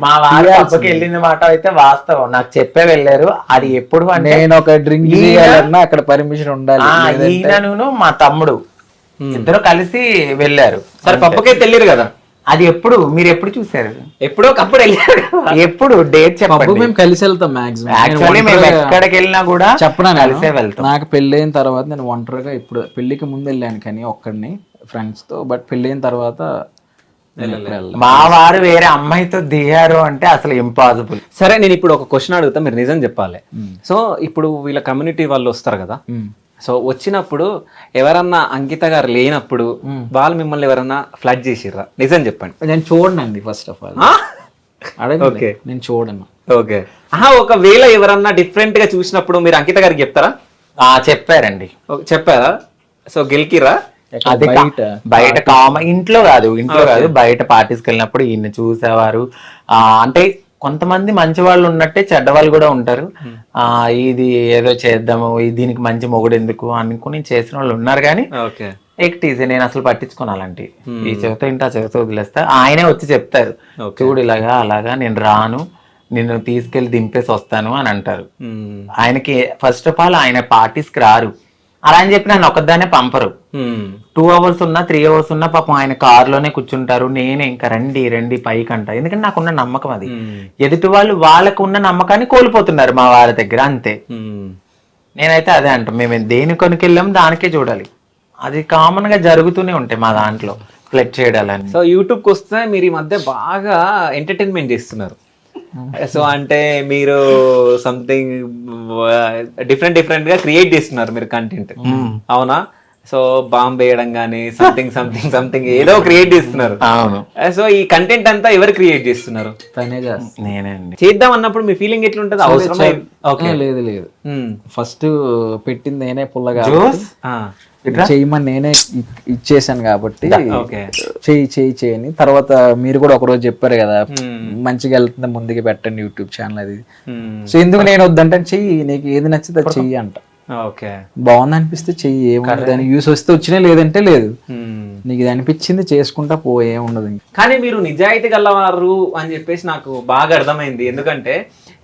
మా వారు పబ్బకి వెళ్ళిన మాట అయితే వాస్తవం, నాకు చెప్పే వెళ్ళారు. అది ఎప్పుడు అంటే నేను ఒక డ్రింక్ చేయాలన్నా అక్కడ పర్మిషన్ ఉండాలి. ఈయనను మా తమ్ముడు ఇద్దరు కలిసి వెళ్ళారు. సరే పబ్బకైతే వెళ్ళారు కదా, అది ఎప్పుడు మీరు ఎప్పుడు చూసారు? ఎప్పుడో ఒకప్పుడు వెళ్ళారు. ఎప్పుడు డేట్ చెప్పండి. మేము కలిసి వెళ్తాం మాక్సిమం. యాక్చువల్లీ మేము ఎక్కడికి వెళ్ళినా కూడా చెప్పనా, కలిసే వెళ్తాం. నాకు పెళ్ళైన తర్వాత నేను ఒంటరిగా, ఇప్పుడు పెళ్లికి ముందు వెళ్ళాను కానీ ఒక్కడిని ఫ్రెండ్స్ తో, బట్ పెళ్ళైన తర్వాత మా వారు వేరే అమ్మాయితో దిగారు అంటే అసలు ఇంపాసిబుల్. సరే నేను ఇప్పుడు ఒక క్వశ్చన్ అడుగుతా, మీరు నిజం చెప్పాలి. సో ఇప్పుడు వీళ్ళ కమ్యూనిటీ వాళ్ళు వస్తారు కదా, సో వచ్చినప్పుడు ఎవరన్నా అంకిత గారు లేనప్పుడు వాళ్ళు మిమ్మల్ని ఎవరన్నా ఫ్లడ్ చేసిర్రా? నిజం చెప్పండి. నేను చూడనండి ఫస్ట్ ఆఫ్ ఆల్. ఓకే, నేను చూడను. ఓకే. ఒకవేళ ఎవరన్నా డిఫరెంట్ గా చూసినప్పుడు మీరు అంకిత గారికి చెప్తారా? చెప్పారండి. చెప్పారా? సో గెలికిరా? అది బయట ఇంట్లో కాదు బయట పార్టీస్కి వెళ్ళినప్పుడు ఈయన చూసేవారు. అంటే కొంతమంది మంచి వాళ్ళు ఉన్నట్టే చెడ్డ వాళ్ళు కూడా ఉంటారు. ఇది ఏదో చేద్దాము, దీనికి మంచి మొగుడు ఎందుకు అనుకుని చేసిన వాళ్ళు ఉన్నారు. కానీ ఎక్టీజీ నేను అసలు పట్టించుకోను అలాంటి. ఈ చెబుతా ఇంటి ఆ చెబుతా వదిలేస్తా. ఆయనే వచ్చి చెప్తారు, చూడు ఇలాగా అలాగా నేను రాను, నిన్ను తీసుకెళ్లి దింపేసి వస్తాను అని అంటారు. ఆయనకి ఫస్ట్ ఆఫ్ ఆల్ ఆయన పార్టీస్కి రారు. అలా అని చెప్పి నన్ను ఒక్కదాన్నే పంపరు. 2 hours ఉన్నా 3 hours ఉన్నా పాపం ఆయన కారులోనే కూర్చుంటారు. నేనే ఇంకా రండి రండి పైకి అంట. ఎందుకంటే నాకున్న నమ్మకం అది. ఎదుటి వాళ్ళు వాళ్ళకు ఉన్న నమ్మకాన్ని కోల్పోతున్నారు మా వారి దగ్గర, అంతే. నేనైతే అదే అంట, మేము దేని కొనుకెళ్ళాం దానికే చూడాలి. అది కామన్ గా జరుగుతూనే ఉంటాయి మా దాంట్లో ఫ్లెక్ట్ చేయడాలని. సో యూట్యూబ్కి వస్తే మీరు ఈ మధ్య బాగా ఎంటర్టైన్మెంట్ చేస్తున్నారు. సో అంటే మీరు సంథింగ్ డిఫరెంట్ గా క్రియేట్ చేస్తున్నారు మీరు కంటెంట్, అవునా? సో బాంబ్ వేయడం కానీ సంథింగ్ ఏదో క్రియేట్ చేస్తున్నారు. అవును. సో ఈ కంటెంట్ అంతా ఎవరు క్రియేట్ చేస్తున్నారు? నేనే. చేద్దాం అన్నప్పుడు మీ ఫీలింగ్ ఎట్లుంటది? అవసరం లేదు. ఫస్ట్ పెట్టింది నేనే పుల్లగా చేయమని నేనే ఇచ్చేసాను కాబట్టి చేయని. తర్వాత మీరు కూడా ఒకరోజు చెప్పారు కదా, మంచిగా వెళ్తుంది ముందుకు పెట్టండి యూట్యూబ్ ఛానల్ అది. సో ఎందుకు నేను వద్దంటే చెయ్యి, నీకు ఏది నచ్చితే అది చెయ్యి అంట. బాగుంది అనిపిస్తే చెయ్యి, ఏముంది దాని యూస్ వస్తే వచ్చినా లేదంటే లేదు. నీకు ఇది అనిపించింది చేసుకుంటా ఏముండదు. కానీ మీరు నిజాయితీ గలవారు అని చెప్పేసి నాకు బాగా అర్థమైంది. ఎందుకంటే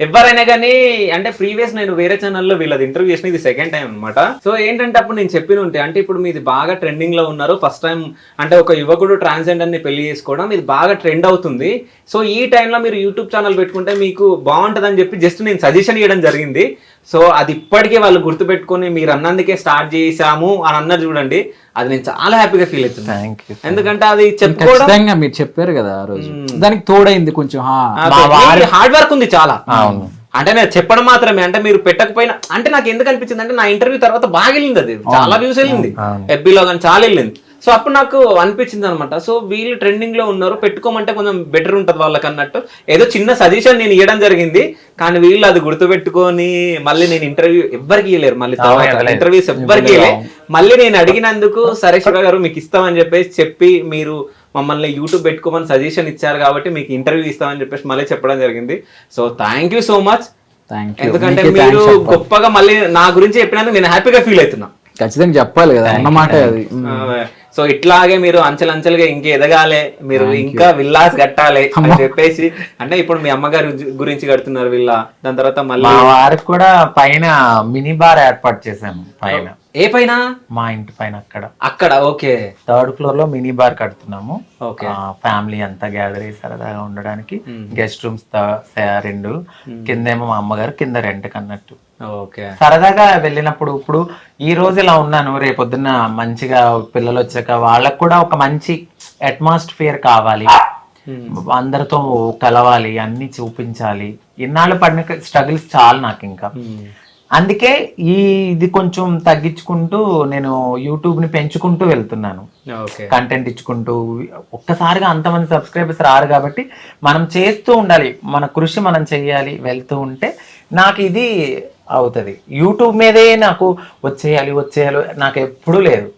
ఎవరైనా కానీ అంటే ప్రీవియస్ నేను వేరే ఛానల్లో వీళ్ళది ఇంటర్వ్యూ చేసిన, ఇది సెకండ్ టైం అనమాట. సో ఏంటంటే అప్పుడు నేను చెప్పిన ఉంటే, అంటే ఇప్పుడు మీది బాగా ట్రెండింగ్ లో ఉన్నారు. ఫస్ట్ టైం అంటే ఒక యువకుడు ట్రాన్స్జెండర్ ని పెళ్లి చేసుకోవడం ఇది బాగా ట్రెండ్ అవుతుంది. సో ఈ టైంలో మీరు యూట్యూబ్ ఛానల్ పెట్టుకుంటే మీకు బాగుంటది అని చెప్పి జస్ట్ నేను సజెషన్ ఇవ్వడం జరిగింది. సో అది ఇప్పటికే వాళ్ళు గుర్తుపెట్టుకుని మీరు అన్నందుకే స్టార్ట్ చేసాము అని అన్నారు చూడండి, అది నేను చాలా హ్యాపీగా ఫీల్ అవుతున్నాను. ఎందుకంటే అది చెప్పుకోవడం మీరు చెప్పారు కదా ఆ రోజు, దానికి తోడైంది కొంచెం హార్డ్ వర్క్ ఉంది చాలా. అంటే నేను చెప్పడం మాత్రమే, అంటే మీరు పెట్టకపోయినా, అంటే నాకు ఎందుకు అనిపించింది అంటే నా ఇంటర్వ్యూ తర్వాత బాగా వెళ్ళింది, అది చాలా వ్యూస్ వెళ్ళింది, ఎఫ్బీలో కానీ చాలా వెళ్ళింది. సో అప్పుడు నాకు అనిపించింది అనమాట, సో వీళ్ళు ట్రెండింగ్ లో ఉన్నారు, పెట్టుకోమంటే కొంచెం బెటర్ ఉంటుంది వాళ్ళకి అన్నట్టు ఏదో చిన్న సజెషన్ నేను ఇవ్వడం జరిగింది. కానీ వీళ్ళు అది గుర్తుపెట్టుకొని మళ్ళీ నేను ఇంటర్వ్యూ ఎవ్వరికి ఇవ్వలేరు, మళ్ళీ ఇంటర్వ్యూస్ ఎవ్వరికి ఇవ్వలే. మళ్ళీ నేను అడిగినందుకు సరే శివ గారు మీకు ఇస్తామని చెప్పి మీరు మమ్మల్ని యూట్యూబ్ పెట్టుకోమని సజెషన్ ఇచ్చారు కాబట్టి మీకు ఇంటర్వ్యూ ఇస్తామని చెప్పేసి మళ్ళీ చెప్పడం జరిగింది. So thank you so much. ఎందుకంటే మీరు గొప్పగా మళ్ళీ నా గురించి చెప్పినందుకు నేను హ్యాపీగా ఫీల్ అవుతున్నా. ఖచ్చితంగా చెప్పాలి కదా అన్నమాట అది. సో ఇట్లాగే మీరు అంచెలంచెలుగా ఇంకా ఎదగాలి, మీరు ఇంకా విల్లాస్ కట్టాలి అని చెప్పేసి, అంటే ఇప్పుడు మీ అమ్మగారి గురించి కడుతున్నారు విల్లా, దాని తర్వాత మళ్ళీ మా వారికి కూడా పైన మినీ బార్ ఏర్పాటు చేశాను. పైన ఏ పైన? మా ఇంటి పైన అక్కడ. ఓకే. 3rd floor లో మినీ బార్ కడుతున్నాము. ఫ్యామిలీ అంతా గ్యాదర్ అయ్యి సరదాగా ఉండడానికి. గెస్ట్ రూమ్స్ 2, కిందేమో మా అమ్మగారు, కింద రెంట్ కన్నట్టు. సరదాగా వెళ్ళినప్పుడు ఇప్పుడు ఈ రోజు ఇలా ఉన్నాను, రేపొద్దున్న మంచిగా పిల్లలు వచ్చాక వాళ్ళకు కూడా ఒక మంచి అట్మాస్ఫియర్ కావాలి, అందరితో కలవాలి, అన్ని చూపించాలి. ఇన్నాళ్ళు పడిన స్ట్రగుల్స్ చాలు నాకు ఇంకా. అందుకే ఇది కొంచెం తగ్గించుకుంటూ నేను యూట్యూబ్ని పెంచుకుంటూ వెళ్తున్నాను, కంటెంట్ ఇచ్చుకుంటూ. ఒక్కసారిగా అంతమంది సబ్స్క్రైబర్స్ రారు కాబట్టి మనం చేస్తూ ఉండాలి, మన కృషి మనం చెయ్యాలి, వెళ్తూ ఉంటే నాకు ఇది అవుతుంది. యూట్యూబ్ మీదే నాకు వచ్చేయాలి నాకు ఎప్పుడూ లేదు.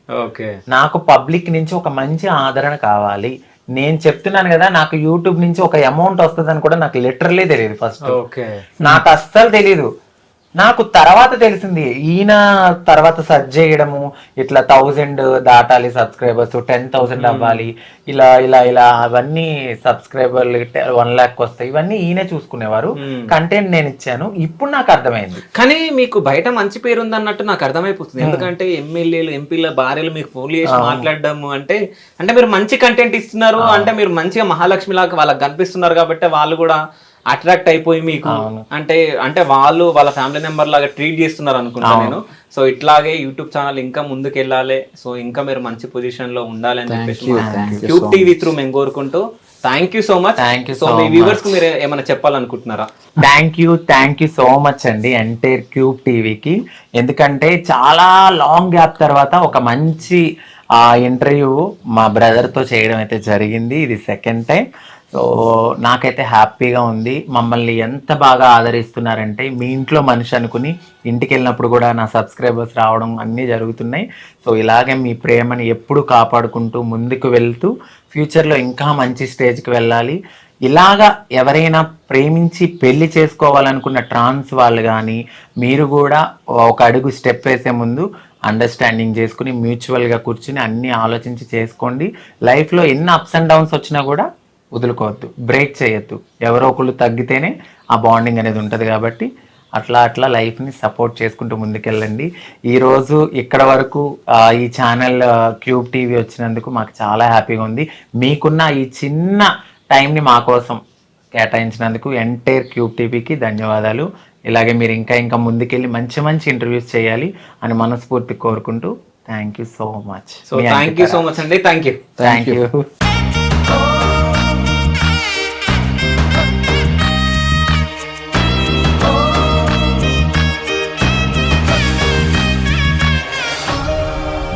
నాకు పబ్లిక్ నుంచి ఒక మంచి ఆదరణ కావాలి. నేను చెప్తున్నాను కదా, నాకు యూట్యూబ్ నుంచి ఒక అమౌంట్ వస్తుందని కూడా నాకు లిటరలీ తెలియదు. ఫస్ట్ నాకు అస్సలు తెలీదు. నాకు తర్వాత తెలిసింది, ఈయన తర్వాత సెర్చ్ చేయడము, ఇట్లా 1000 దాటాలి సబ్స్క్రైబర్స్, 10,000 అవ్వాలి, ఇలా ఇలా ఇలా అవన్నీ సబ్స్క్రైబర్లు 1 lakh వస్తాయి, ఇవన్నీ ఈయనే చూసుకునేవారు. కంటెంట్ నేను ఇచ్చాను, ఇప్పుడు నాకు అర్థమైంది. కానీ మీకు బయట మంచి పేరు ఉంది అన్నట్టు నాకు అర్థమైపోతుంది. ఎందుకంటే ఎమ్మెల్యేలు ఎంపీల భార్యలు మీకు ఫోన్లు చేసి మాట్లాడడము అంటే మీరు మంచి కంటెంట్ ఇస్తున్నారు, అంటే మీరు మంచిగా మహాలక్ష్మి లాగా వాళ్ళకి కనిపిస్తున్నారు కాబట్టి వాళ్ళు కూడా అట్రాక్ట్ అయిపోయి మీకు అంటే వాళ్ళు వాళ్ళ ఫ్యామిలీ మెంబర్ లాగా ట్రీట్ చేస్తున్నారు అనుకుంటా నేను. సో ఇట్లాగే యూట్యూబ్ ఛానల్ ఇంకా ముందుకు వెళ్ళాలి, సో ఇంకా మీరు మంచి పొజిషన్ లో ఉండాలి అని చెప్పేసి క్యూబ్ టీవీ త్రూ మేము కోరుకుంటూ thank you so much. So me viewers కు మీరు ఏమైనా చెప్పాలనుకుంటున్నారా? థ్యాంక్ యూ సో మచ్ అండి ఎంటైర్ క్యూబ్ టీవీకి. ఎందుకంటే చాలా లాంగ్ గ్యాప్ తర్వాత ఒక మంచి ఇంటర్వ్యూ మా బ్రదర్తో చేయడం అయితే జరిగింది. ఇది సెకండ్ టైం. సో నాకైతే హ్యాపీగా ఉంది. మమ్మల్ని ఎంత బాగా ఆదరిస్తున్నారంటే, మీ ఇంట్లో మనిషి అనుకుని ఇంటికి వెళ్ళినప్పుడు కూడా నా సబ్స్క్రైబర్స్ రావడం అన్నీ జరుగుతున్నాయి. సో ఇలాగే మీ ప్రేమని ఎప్పుడు కాపాడుకుంటూ ముందుకు వెళ్తూ ఫ్యూచర్లో ఇంకా మంచి స్టేజ్కి వెళ్ళాలి. ఇలాగా ఎవరైనా ప్రేమించి పెళ్లి చేసుకోవాలనుకున్న ట్రాన్స్ వాళ్ళు కానీ మీరు కూడా ఒక అడుగు స్టెప్ వేసే ముందు అండర్స్టాండింగ్ చేసుకుని మ్యూచువల్గా కూర్చుని అన్నీ ఆలోచించి చేసుకోండి. లైఫ్లో ఎన్ని అప్స్ అండ్ డౌన్స్ వచ్చినా కూడా వదులుకోవద్దు, బ్రేక్ చేయొద్దు. ఎవరో ఒకళ్ళు తగ్గితేనే ఆ బాండింగ్ అనేది ఉంటుంది. కాబట్టి అట్లా లైఫ్ని సపోర్ట్ చేసుకుంటూ ముందుకెళ్ళండి. ఈరోజు ఇక్కడ వరకు ఈ ఛానల్ క్యూబ్ టీవీ వచ్చినందుకు మాకు చాలా హ్యాపీగా ఉంది. మీకున్న ఈ చిన్న టైంని మా కోసం కేటాయించినందుకు ఎంటైర్ క్యూబ్ టీవీకి ధన్యవాదాలు. ఇలాగే మీరు ఇంకా ముందుకెళ్ళి మంచి ఇంటర్వ్యూస్ చేయాలి అని మనస్ఫూర్తి కోరుకుంటూ thank you so much. So thank you so much అండి. Thank you.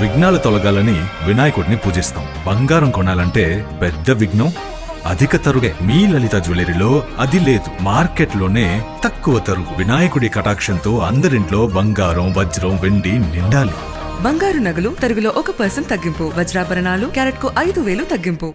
విఘ్నాలు తొలగాలని వినాయకుడిని పూజిస్తాం. బంగారం కొనాలంటే పెద్ద విఘ్నం అధిక తరుగే. మీ లలిత జ్యువెలరీలో అది లేదు, మార్కెట్లోనే తక్కువ తరుగు. వినాయకుడి కటాక్షంతో అందరింట్లో బంగారం, వజ్రం, వెండి నిండాలి. బంగారు నగలు తరుగులో 1% తగ్గింపు, వజ్రాభరణాలు క్యారెట్ కు 5,000 తగ్గింపు.